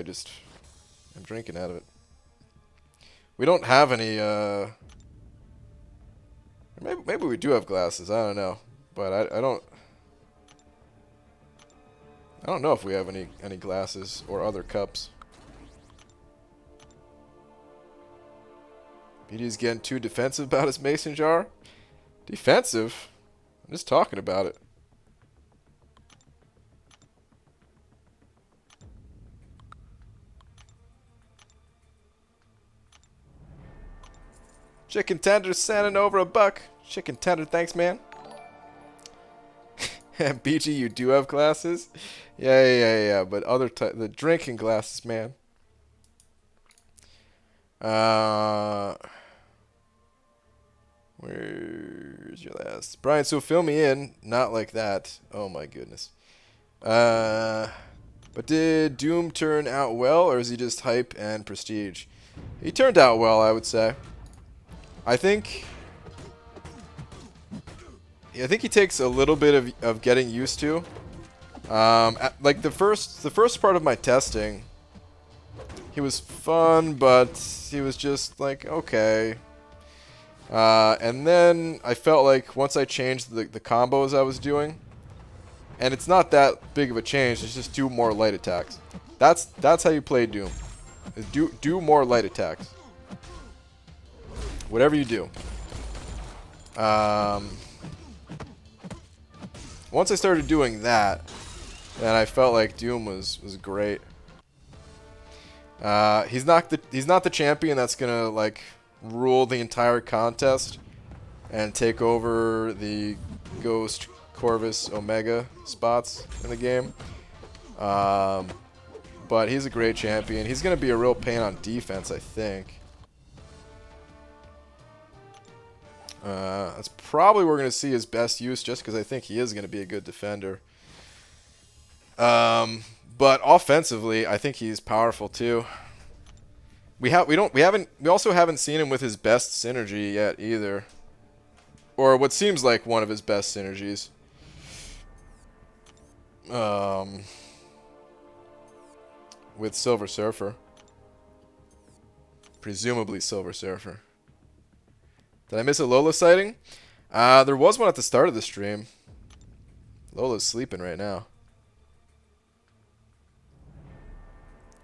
I'm drinking out of it. We don't have any, maybe we do have glasses. I don't know. But I don't know if we have any glasses or other cups. BD's getting too defensive about his mason jar? Defensive? I'm just talking about it. Chicken tender sending over $1. Chicken tender, thanks, man. BG, you do have glasses? Yeah. But the drinking glasses, man. Where's your last? Brian, so fill me in. Not like that. Oh my goodness. But did Doom turn out well, or is he just hype and prestige? He turned out well, I would say. I think he takes a little bit of getting used to. Like the first part of my testing, he was fun, but he was just like, okay. And then I felt like once I changed the combos I was doing, and it's not that big of a change, it's just do more light attacks. That's how you play Doom. Do more light attacks. Whatever you do. Once I started doing that, then I felt like Doom was great. He's not the champion that's gonna like rule the entire contest and take over the Ghost, Corvus, Omega spots in the game. But he's a great champion. He's gonna be a real pain on defense, I think. That's probably where we're going to see his best use, just because I think he is going to be a good defender. But offensively, I think he's powerful too. We also haven't seen him with his best synergy yet either, or what seems like one of his best synergies. With Silver Surfer, presumably Silver Surfer. Did I miss a Lola sighting? There was one at the start of the stream. Lola's sleeping right now.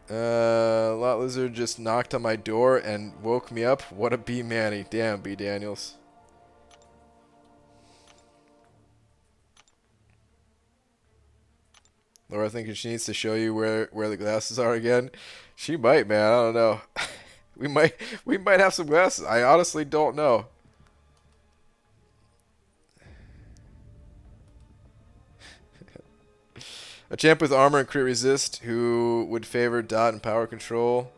Lot Lizard just knocked on my door and woke me up. What a B Manny. Damn, B Daniels. Laura thinking she needs to show you where the glasses are again. She might, man. I don't know. we might have some glasses. I honestly don't know. A champ with armor and crit resist who would favor dot and power control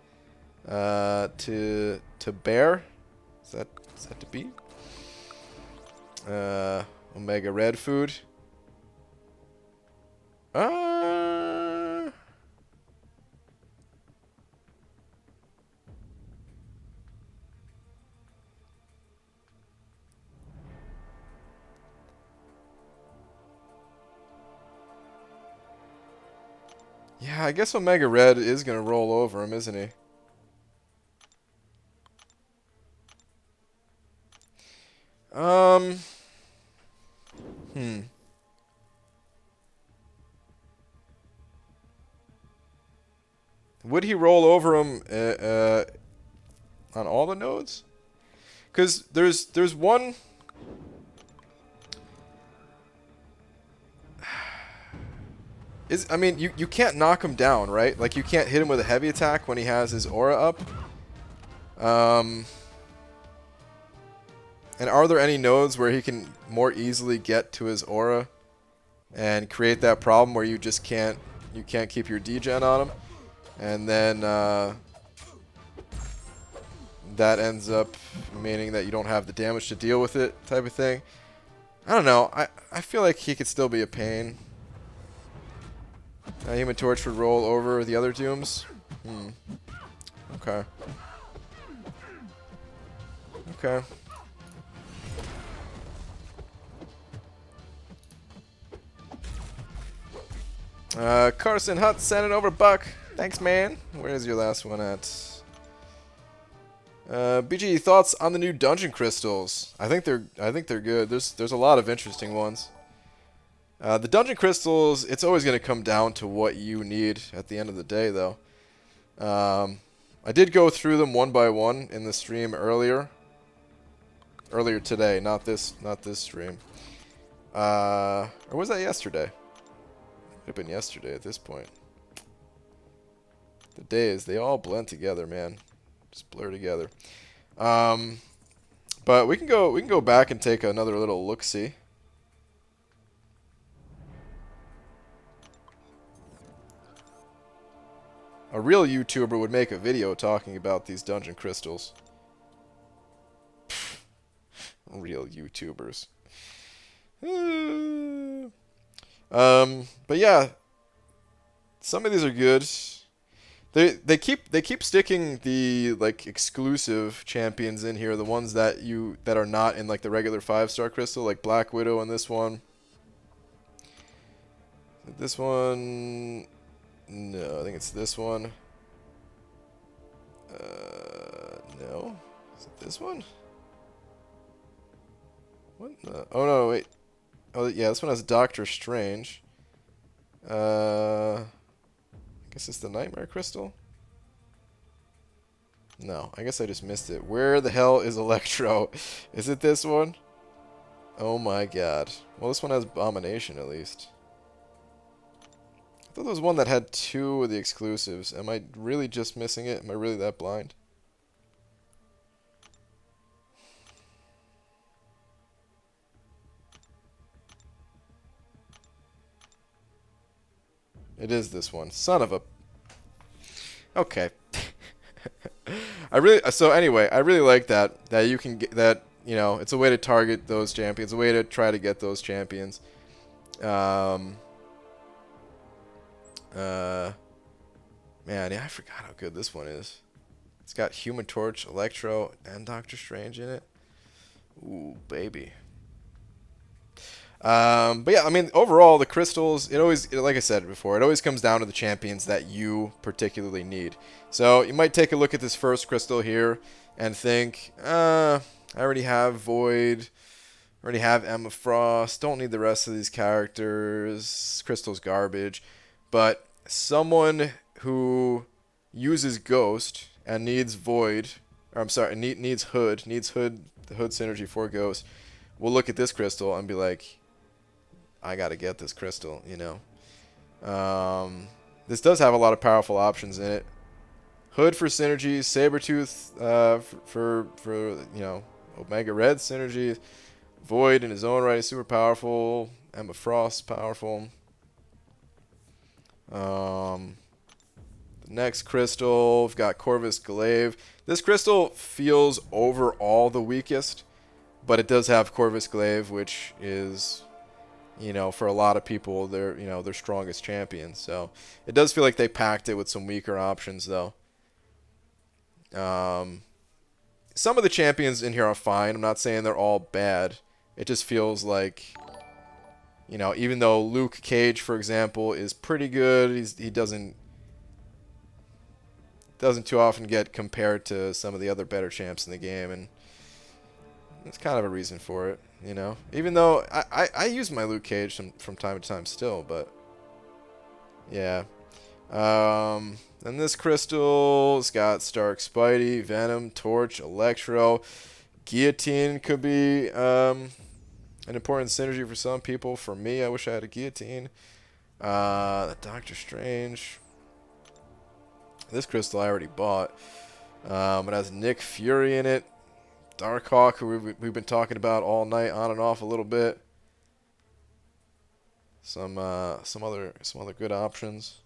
to bear. Is that to be? Omega red food. Yeah, I guess Omega Red is going to roll over him, isn't he? Um... Hmm. Would he roll over him on all the nodes? Because there's one... I mean, you can't knock him down, right? Like, you can't hit him with a heavy attack when he has his aura up. And are there any nodes where he can more easily get to his aura and create that problem where you just can't keep your degen on him, and then that ends up meaning that you don't have the damage to deal with it, type of thing. I don't know. I feel like he could still be a pain. Human Torch would roll over the other Dooms. Okay. Okay. Carson Hutt sending over Buck. Thanks, man. Where's your last one at? BG, thoughts on the new dungeon crystals? I think they're good. There's a lot of interesting ones. The dungeon crystals, it's always going to come down to what you need at the end of the day, though. I did go through them one by one in the stream earlier today, not this stream. Or was that yesterday? Could have been yesterday at this point. The days, they all blend together, man. Just blur together. But we can go back and take another little look-see. A real YouTuber would make a video talking about these dungeon crystals. Real YouTubers. But yeah, some of these are good. They keep sticking the like exclusive champions in here, the ones that are not in like the regular 5-star crystal, like Black Widow and this one. This one, no, I think it's this one. No, is it this one? What? Oh no, wait. Oh yeah, this one has Doctor Strange. I guess it's the Nightmare Crystal? No, I guess I just missed it. Where the hell is Electro? Is it this one? Oh my god. Well, this one has Abomination at least. I thought there was one that had 2 of the exclusives. Am I really just missing it? Am I really that blind? It is this one. Son of a... Okay. So anyway, I really like that you can get that, you know, it's a way to target those champions, a way to try to get those champions. Man, yeah, I forgot how good this one is. It's got Human Torch, Electro, and Doctor Strange in it. Ooh, baby. But yeah, I mean, overall, the crystals, like I said before, it always comes down to the champions that you particularly need. So you might take a look at this first crystal here and think, I already have Void, I already have Emma Frost, don't need the rest of these characters, crystal's garbage. But someone who uses Ghost and needs Void, or I'm sorry, needs Hood, the Hood synergy for Ghost, will look at this crystal and be like, I gotta get this crystal, you know. This does have a lot of powerful options in it. Hood for synergies, Sabretooth for you know, Omega Red synergies. Void in his own right is super powerful. Emma Frost powerful. The next crystal, we've got Corvus Glaive. This crystal feels overall the weakest, but it does have Corvus Glaive, which is, you know, for a lot of people, they're, you know, their strongest champion. So it does feel like they packed it with some weaker options, though. Some of the champions in here are fine. I'm not saying they're all bad. It just feels like You know, even though Luke Cage, for example, is pretty good, he doesn't too often get compared to some of the other better champs in the game, and there's kind of a reason for it, you know. Even though I use my Luke Cage from time to time still, but yeah. And this crystal's got Stark, Spidey, Venom, Torch, Electro, Guillotine could be an important synergy for some people. For me, I wish I had a Guillotine. Doctor Strange. This crystal I already bought. It has Nick Fury in it. Darkhawk, who we've been talking about all night, on and off a little bit. Some other good options.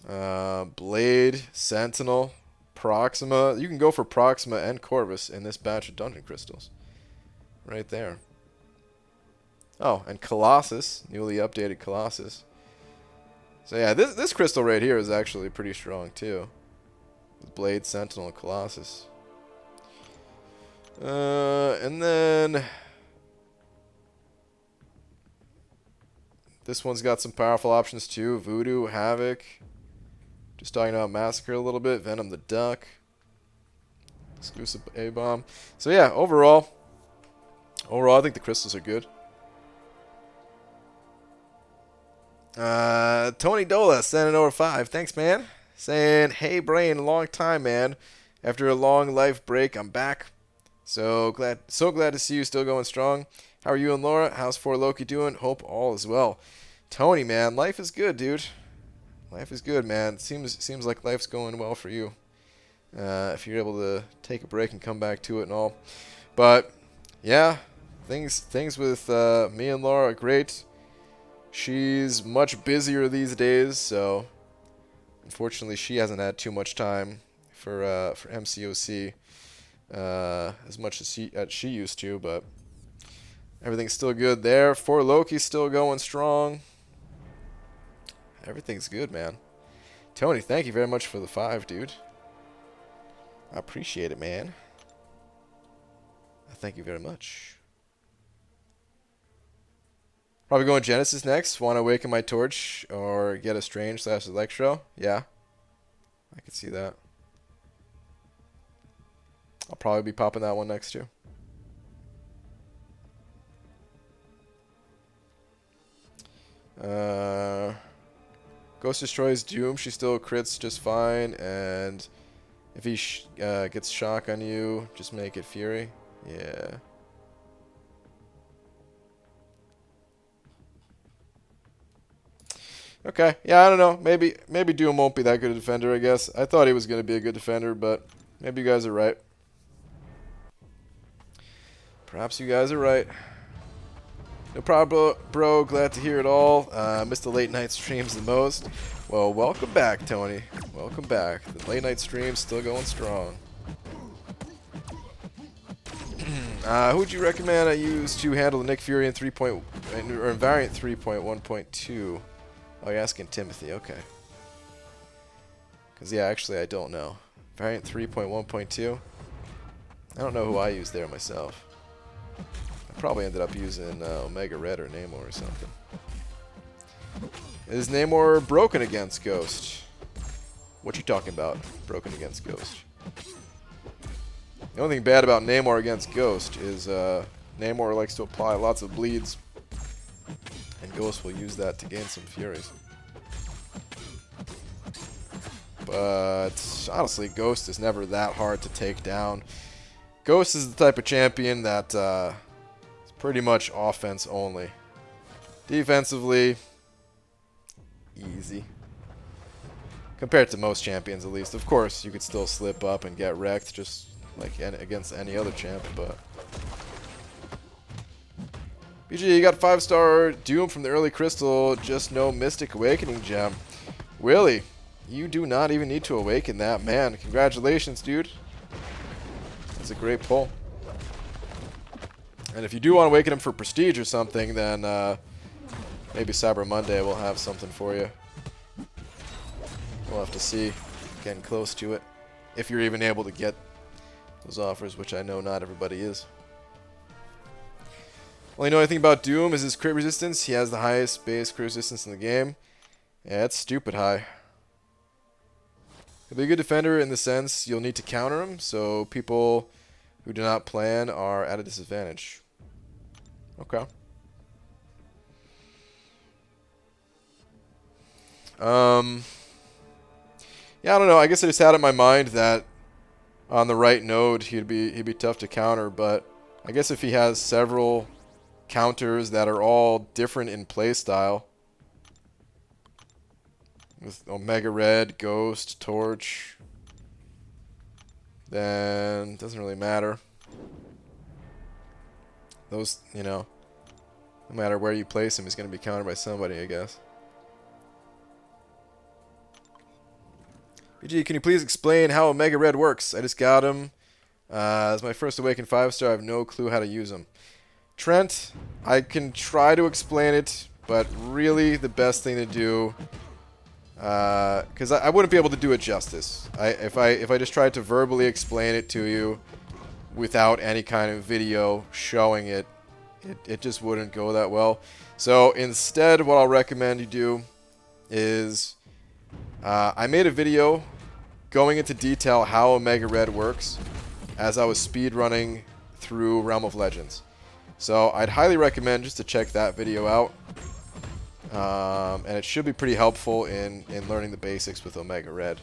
Blade, Sentinel, Proxima. You can go for Proxima and Corvus in this batch of dungeon crystals. Right there. Oh, and Colossus, newly updated Colossus. So yeah, this crystal right here is actually pretty strong too. With Blade, Sentinel, and Colossus. And then this one's got some powerful options too. Voodoo, Havoc. Just talking about Massacre a little bit. Venom the Duck. Exclusive A-Bomb. So yeah, overall, I think the crystals are good. Tony Dola sending over 5. Thanks, man. Saying, hey, Brain, long time, man. After a long life break, I'm back. So glad to see you still going strong. How are you and Laura? How's 4 Loki doing? Hope all is well. Tony, man, life is good, dude. Life is good, man. Seems like life's going well for you. If you're able to take a break and come back to it and all. But yeah, things with me and Laura are great. She's much busier these days, so unfortunately she hasn't had too much time for MCOC as much as she used to, but everything's still good there. 4 Loki's still going strong. Everything's good, man. Tony, thank you very much for the 5, dude. I appreciate it, man. Thank you very much. Probably going Genesis next. Want to awaken my torch or get a Strange / Electro? Yeah. I can see that. I'll probably be popping that one next too. Ghost destroys Doom. She still crits just fine. And if he gets shock on you, just make it Fury. Yeah. Okay. Yeah, I don't know. Maybe Doom won't be that good a defender, I guess. I thought he was going to be a good defender, but maybe you guys are right. Perhaps you guys are right. No problem, bro. Glad to hear it all. Missed the late night streams the most. Well, welcome back, Tony. Welcome back. The late night stream's still going strong. Who would you recommend I use to handle the Nick Fury in variant 3.1.2? Oh, you're asking Timothy. Okay. Because, yeah, actually, I don't know. Variant 3.1.2? I don't know who I use there myself. I probably ended up using Omega Red or Namor or something. Is Namor broken against Ghost? What you talking about, broken against Ghost? The only thing bad about Namor against Ghost is Namor likes to apply lots of bleeds, and Ghost will use that to gain some Furies. But honestly, Ghost is never that hard to take down. Ghost is the type of champion that is pretty much offense only. Defensively, easy. Compared to most champions, at least. Of course, you could still slip up and get wrecked, just like against any other champ, but... BG, you got 5-star Doom from the early crystal, just no Mystic Awakening gem. Willie, you do not even need to awaken that. Man, congratulations, dude. That's a great pull. And if you do want to awaken him for Prestige or something, then maybe Cyber Monday will have something for you. We'll have to see. Getting close to it. If you're even able to get those offers, which I know not everybody is. Only know anything about Doom is his crit resistance. He has the highest base crit resistance in the game. Yeah, it's stupid high. He'll be a good defender in the sense you'll need to counter him, so people who do not plan are at a disadvantage. Okay. Yeah, I don't know. I guess I just had it in my mind that on the right node he'd be tough to counter, but I guess if he has several counters that are all different in playstyle, with Omega Red, Ghost, Torch, then it doesn't really matter. Those, you know, no matter where you place him, he's going to be countered by somebody, I guess. BG, can you please explain how Omega Red works? I just got him. As my first Awakened 5-star, I have no clue how to use him. Trent, I can try to explain it, but really the best thing to do, because I wouldn't be able to do it justice. If I just tried to verbally explain it to you without any kind of video showing it, it just wouldn't go that well. So instead, what I'll recommend you do is, I made a video going into detail how Omega Red works as I was speedrunning through Realm of Legends. So I'd highly recommend just to check that video out. And it should be pretty helpful in learning the basics with Omega Red.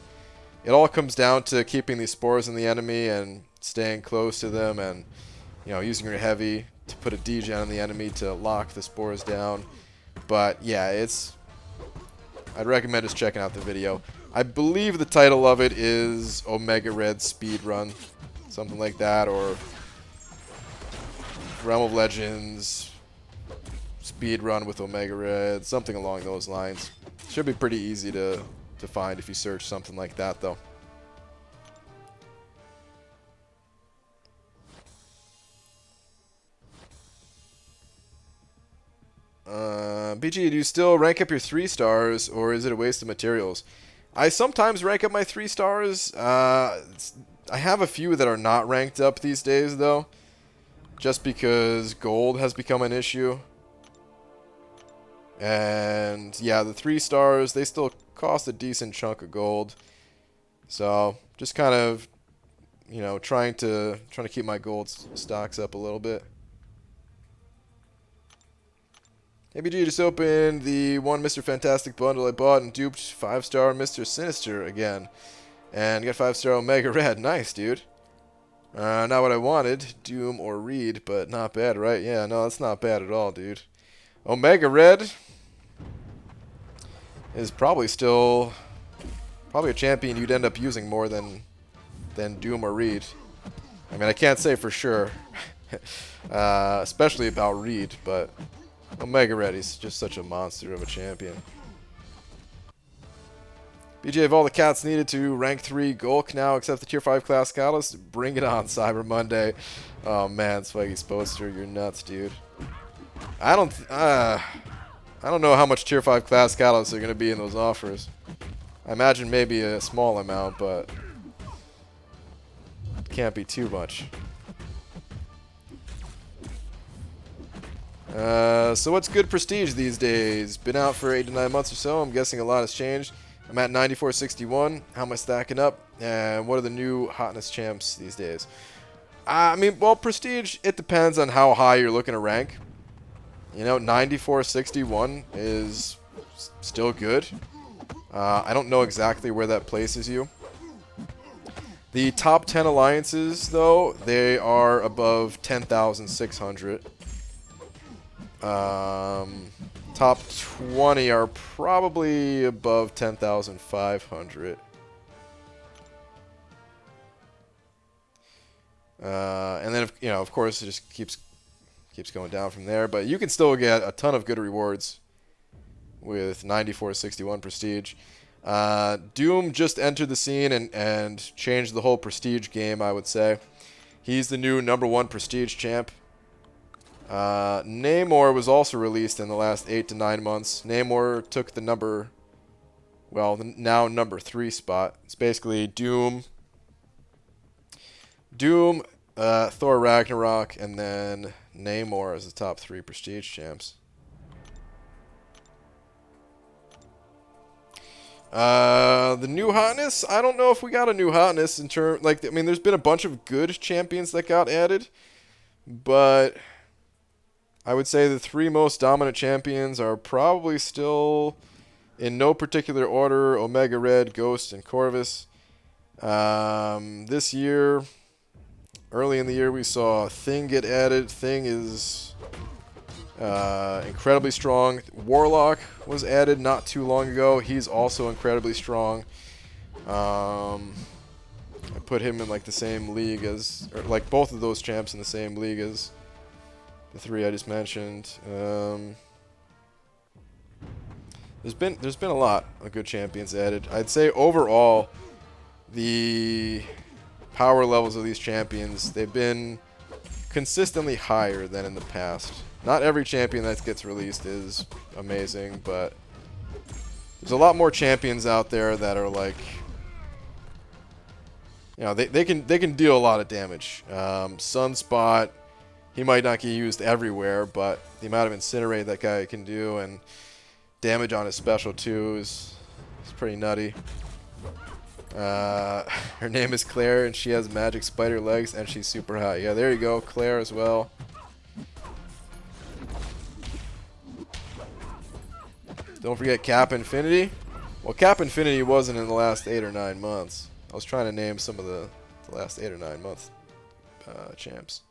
It all comes down to keeping these spores in the enemy and staying close to them, and using your heavy to put a degen on the enemy to lock the spores down. But yeah, I'd recommend just checking out the video. I believe the title of it is Omega Red Speedrun, something like that, or Realm of Legends Speedrun with Omega Red, something along those lines. Should be pretty easy to find if you search something like that, though. BG, do you still rank up your 3 stars, or is it a waste of materials? I sometimes rank up my 3 stars. I have a few that are not ranked up these days, though, just because gold has become an issue. And yeah, the 3 stars, they still cost a decent chunk of gold. So just kind of, trying to keep my gold stocks up a little bit. ABG just opened the one Mr. Fantastic bundle I bought and duped 5-star Mr. Sinister again. And got 5-star Omega Red. Nice, dude. Not what I wanted. Doom or Reed, but not bad, right? Yeah, no, that's not bad at all, dude. Omega Red is probably a champion you'd end up using more than Doom or Reed. I mean, I can't say for sure, especially about Reed, but Omega Red is just such a monster of a champion. BJ, of all the cats needed to rank 3 Gulk now, except the tier 5 class Catalyst, bring it on, Cyber Monday. Oh man, Swaggy Poster, you're nuts, dude. I don't know how much tier 5 class Catalysts are going to be in those offers. I imagine maybe a small amount, but it can't be too much. So what's good prestige these days? Been out for 8 to 9 months or so. I'm guessing a lot has changed. I'm at 94.61. How am I stacking up? And what are the new hotness champs these days? I mean, well, prestige, it depends on how high you're looking to rank. 94.61 is still good. I don't know exactly where that places you. The top 10 alliances, though, they are above 10,600. Top 20 are probably above 10,500. And then, of course, it just keeps going down from there. But you can still get a ton of good rewards with 94.61 prestige. Doom just entered the scene and changed the whole prestige game, I would say. He's the new #1 prestige champ. Namor was also released in the last 8 to 9 months. Namor took the now number 3 spot. It's basically Doom Thor Ragnarok, and then Namor as the top 3 prestige champs. The new hotness? I don't know if we got a new hotness in term like I mean there's been a bunch of good champions that got added, but I would say the 3 most dominant champions are probably still in no particular order Omega Red, Ghost, and Corvus. This year, early in the year, we saw Thing get added. Thing is incredibly strong. Warlock was added not too long ago. He's also incredibly strong. I put him in like the same league as, or like both of those champs in the same league as the 3 I just mentioned. There's been a lot of good champions added. I'd say overall, the power levels of these champions, they've been consistently higher than in the past. Not every champion that gets released is amazing, but there's a lot more champions out there that are like, you know, they can deal a lot of damage. Sunspot, he might not get used everywhere, but the amount of incinerate that guy can do and damage on his special too is pretty nutty. Her name is Claire, and she has magic spider legs, and she's super hot. Yeah, there you go, Claire as well. Don't forget Cap Infinity. Well, Cap Infinity wasn't in the last 8 or 9 months. I was trying to name some of the last 8 or 9 month champs.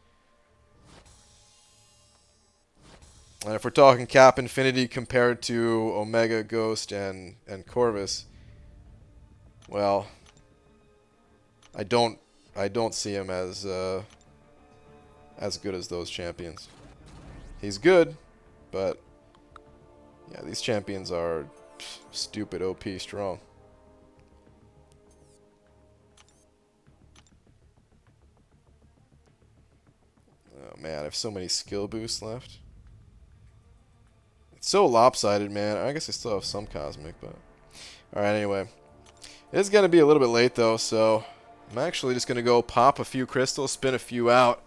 And if we're talking Cap Infinity compared to Omega, Ghost, and Corvus, well, I don't see him as good as those champions. He's good, but yeah, these champions are stupid OP strong. Oh man, I have so many skill boosts left. It's so lopsided, man. I guess I still have some cosmic, but alright, anyway. It's going to be a little bit late, though, so I'm actually just going to go pop a few crystals, spin a few out,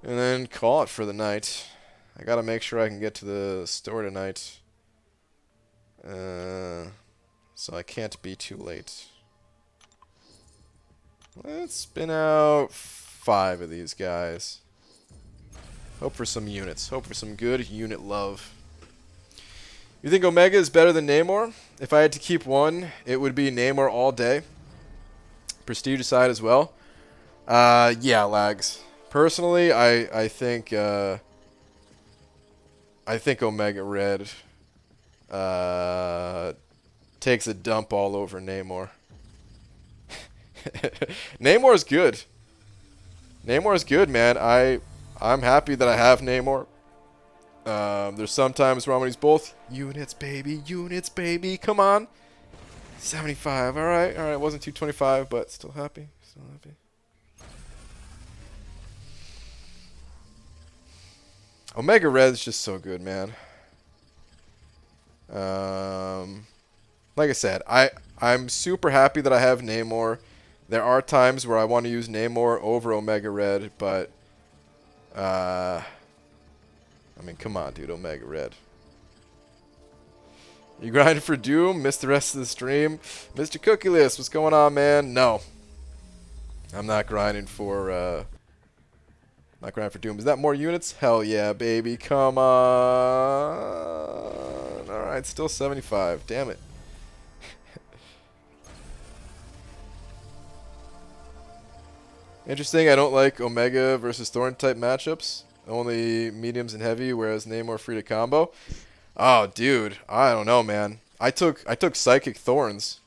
and then call it for the night. I got to make sure I can get to the store tonight, so I can't be too late. Let's spin out 5 of these guys. Hope for some units. Hope for some good unit love. You think Omega is better than Namor? If I had to keep one, it would be Namor all day. Prestige aside as well. Yeah, Lags. Personally, I think Omega Red takes a dump all over Namor. Namor's good. Namor's good, man. I'm happy that I have Namor. There's some times where I'm these both units, baby, come on. 75, all right, wasn't 225, but still happy, Omega Red's just so good, man. Like I said, I'm super happy that I have Namor. There are times where I want to use Namor over Omega Red, but I mean, come on, dude, Omega Red. You grinding for Doom? Missed the rest of the stream? Mr. Cookie List, what's going on, man? No. I'm not grinding for, Doom. Is that more units? Hell yeah, baby. Come on. Alright, still 75. Damn it. Interesting, I don't like Omega versus Thorn type matchups. Only mediums and heavy, whereas Namor free to combo. Oh, dude, I don't know, man. I took Psychic Thorns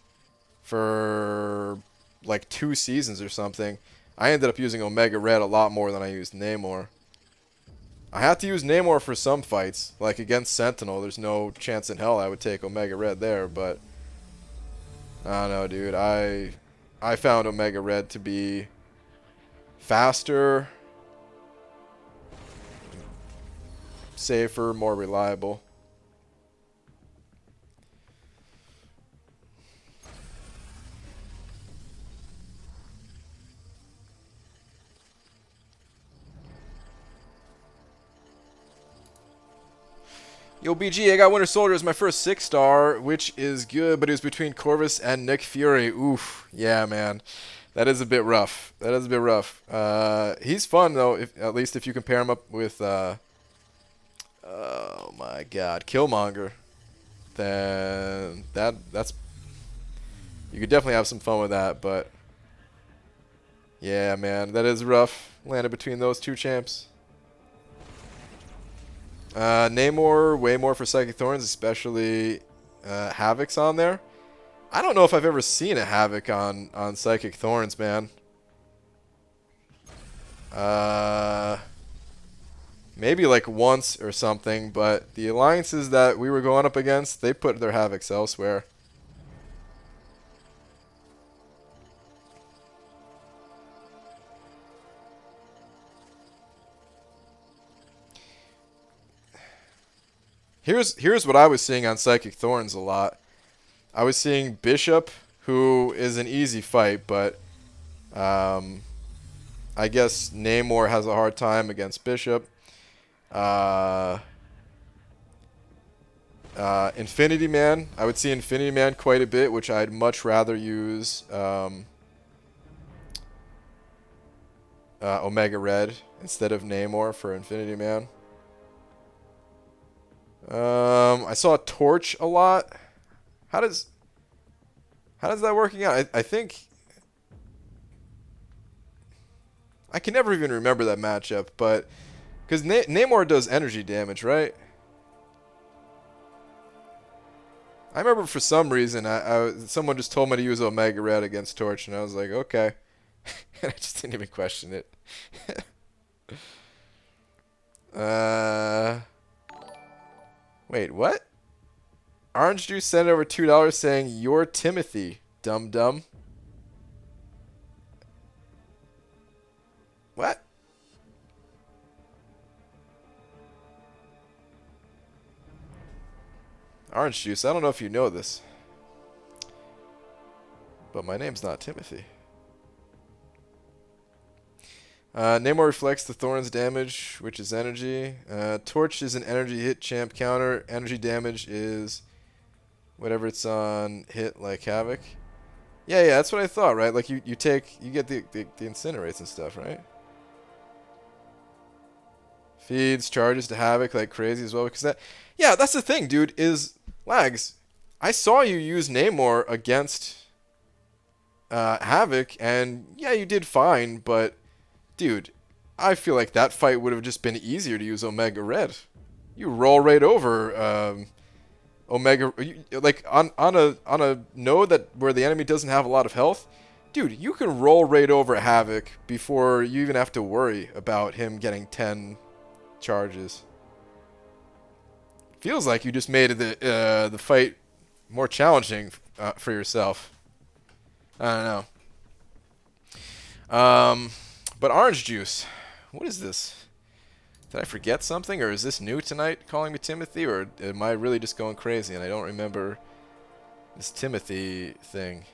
for like 2 seasons or something. I ended up using Omega Red a lot more than I used Namor. I had to use Namor for some fights, like against Sentinel. There's no chance in hell I would take Omega Red there, but I don't know, dude. I found Omega Red to be faster, safer, more reliable. Yo, BG, I got Winter Soldier as my first 6-star, which is good, but it was between Corvus and Nick Fury. Oof. Yeah, man. That is a bit rough. That is a bit rough. He's fun, though, at least if you compare him up with, oh my god, Killmonger. Then that's... You could definitely have some fun with that, but... Yeah, man, that is rough. Landed between those two champs. Namor, way more for Psychic Thorns, especially Havoc's on there. I don't know if I've ever seen a Havoc on Psychic Thorns, man. Maybe like once or something, but the alliances that we were going up against, they put their Havocs elsewhere. Here's what I was seeing on Psychic Thorns a lot. I was seeing Bishop, who is an easy fight, but I guess Namor has a hard time against Bishop. Infinity Man, I would see Infinity Man quite a bit, which I'd much rather use Omega Red instead of Namor for Infinity Man. I saw Torch a lot. How does that working out? I think I can never even remember that matchup, but because Namor does energy damage, right? I remember for some reason someone just told me to use Omega Red against Torch, and I was like, okay. And I just didn't even question it. Wait, what? Orange Juice sent over $2 saying, "You're Timothy, dum-dum." What? Orange Juice, I don't know if you know this, but my name's not Timothy. Namor reflects the Thorn's damage, which is energy. Torch is an energy hit champ counter. Energy damage is whatever it's on hit, like Havoc. Yeah, that's what I thought, right? Like you get the incinerates and stuff, right? Feeds charges to Havoc like crazy as well, because that's the thing, dude, is Lags. I saw you use Namor against Havoc, and yeah, you did fine, but dude, I feel like that fight would have just been easier to use Omega Red. You roll right over Omega, like on a node where the enemy doesn't have a lot of health. Dude, you can roll right over Havoc before you even have to worry about him getting 10 charges. Feels like you just made the fight more challenging for yourself. I don't know. But Orange Juice, what is this? Did I forget something, or is this new tonight, calling me Timothy, or am I really just going crazy and I don't remember this Timothy thing?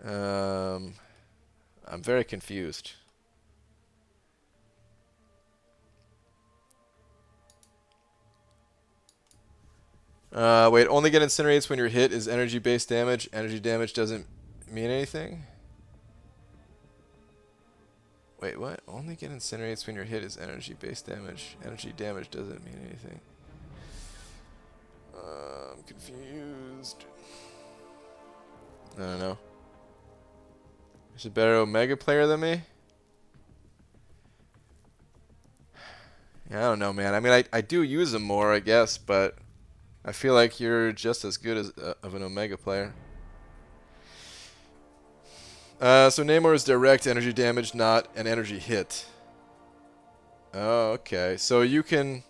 I'm very confused. Wait, only get incinerates when your hit is energy-based damage. Energy damage doesn't mean anything? Wait, what? Only get incinerates when your hit is energy-based damage. Energy damage doesn't mean anything. I'm confused. I don't know. Is a better Omega player than me? Yeah, I don't know, man. I mean, I do use them more, I guess, but I feel like you're just as good as of an Omega player. So Namor is direct energy damage, not an energy hit. Oh, okay. So you can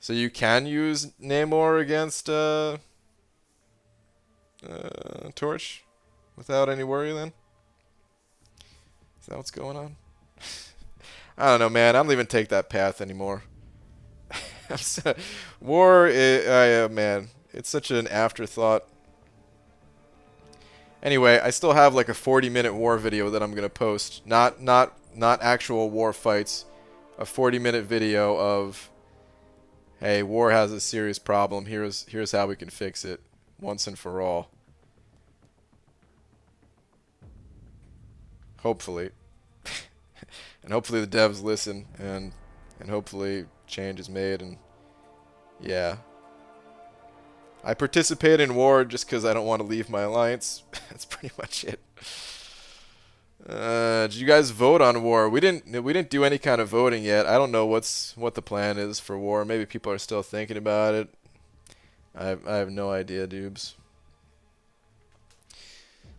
use Namor against Torch without any worry then? Is that what's going on? I don't know, man. I don't even take that path anymore. War, man, it's such an afterthought. Anyway, I still have like a 40-minute war video that I'm gonna post. Not actual war fights. A 40-minute video of Hey, war has a serious problem. Here's how we can fix it once and for all. Hopefully. And hopefully the devs listen and hopefully change is made and yeah. I participate in war just because I don't want to leave my alliance. That's pretty much it. Did you guys vote on war? We didn't do any kind of voting yet. I don't know what the plan is for war. Maybe people are still thinking about it. I have no idea, dudes.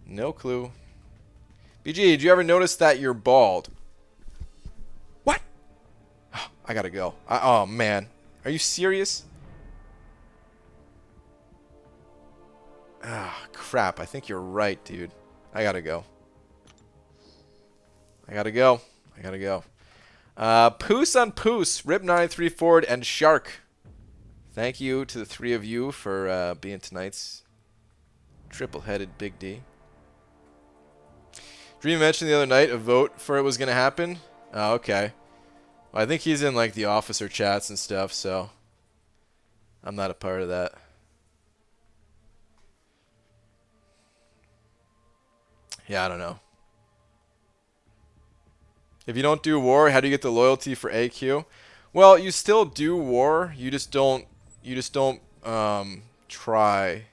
No clue. BG, did you ever notice that you're bald? What? Oh, I gotta go. Oh man, are you serious? Ah, crap. I think you're right, dude. I gotta go. I gotta go. I gotta go. Poos on Poos, Rip93 Ford, and Shark. Thank you to the three of you for being tonight's triple-headed Big D. Dream mentioned the other night a vote for it was gonna happen. Oh, okay. Well, I think he's in like the officer chats and stuff, so I'm not a part of that. Yeah, I don't know. If you don't do war, how do you get the loyalty for AQ? Well, you still do war. You just don't try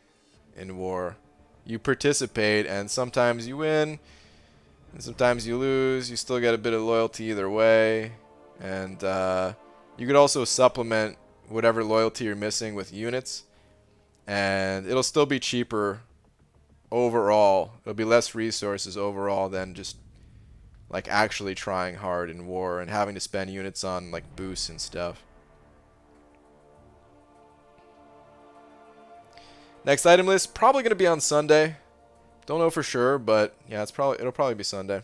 in war. You participate, and sometimes you win, and sometimes you lose. You still get a bit of loyalty either way, and you could also supplement whatever loyalty you're missing with units, and it'll still be cheaper overall. It'll be less resources overall than just like actually trying hard in war and having to spend units on like boosts and stuff. Next item list probably gonna be on Sunday. Don't know for sure, but yeah, it'll probably be Sunday.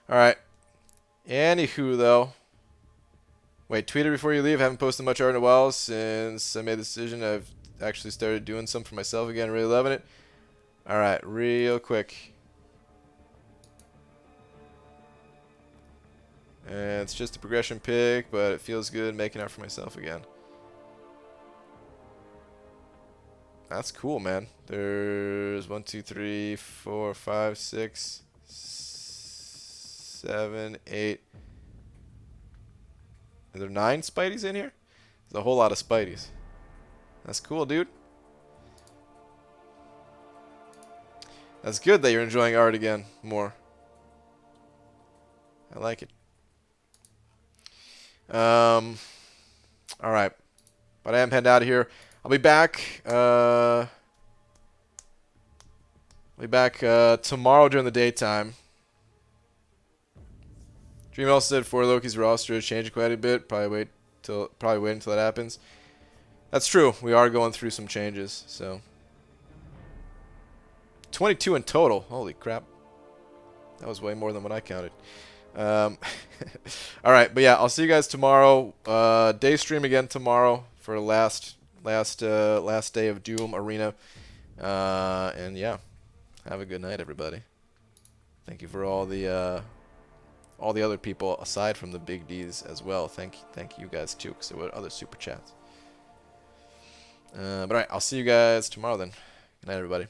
All right. Anywho, though. Wait, tweeted before you leave. Haven't posted much art in a while since I made the decision. I've actually started doing some for myself again. Really loving it. All right, real quick. And it's just a progression pick, but it feels good making art for myself again. That's cool, man. There's 1, 2, 3, 4, 5, 6, 7, 8. Are there 9 Spideys in here? There's a whole lot of Spideys. That's cool, dude. That's good that you're enjoying art again more. I like it. Alright. But I am heading out of here. I'll be back. Tomorrow during the daytime. Dream also said for Loki's roster is changing quite a bit. Probably wait until that happens. That's true. We are going through some changes. So 22 in total. Holy crap. That was way more than what I counted. All right, but yeah, I'll see you guys tomorrow. Day stream again tomorrow for last day of Doom Arena. And yeah, have a good night, everybody. Thank you for all the other people aside from the big D's as well. Thank you guys too, because there were other super chats. But all right, I'll see you guys tomorrow then. Good night, everybody.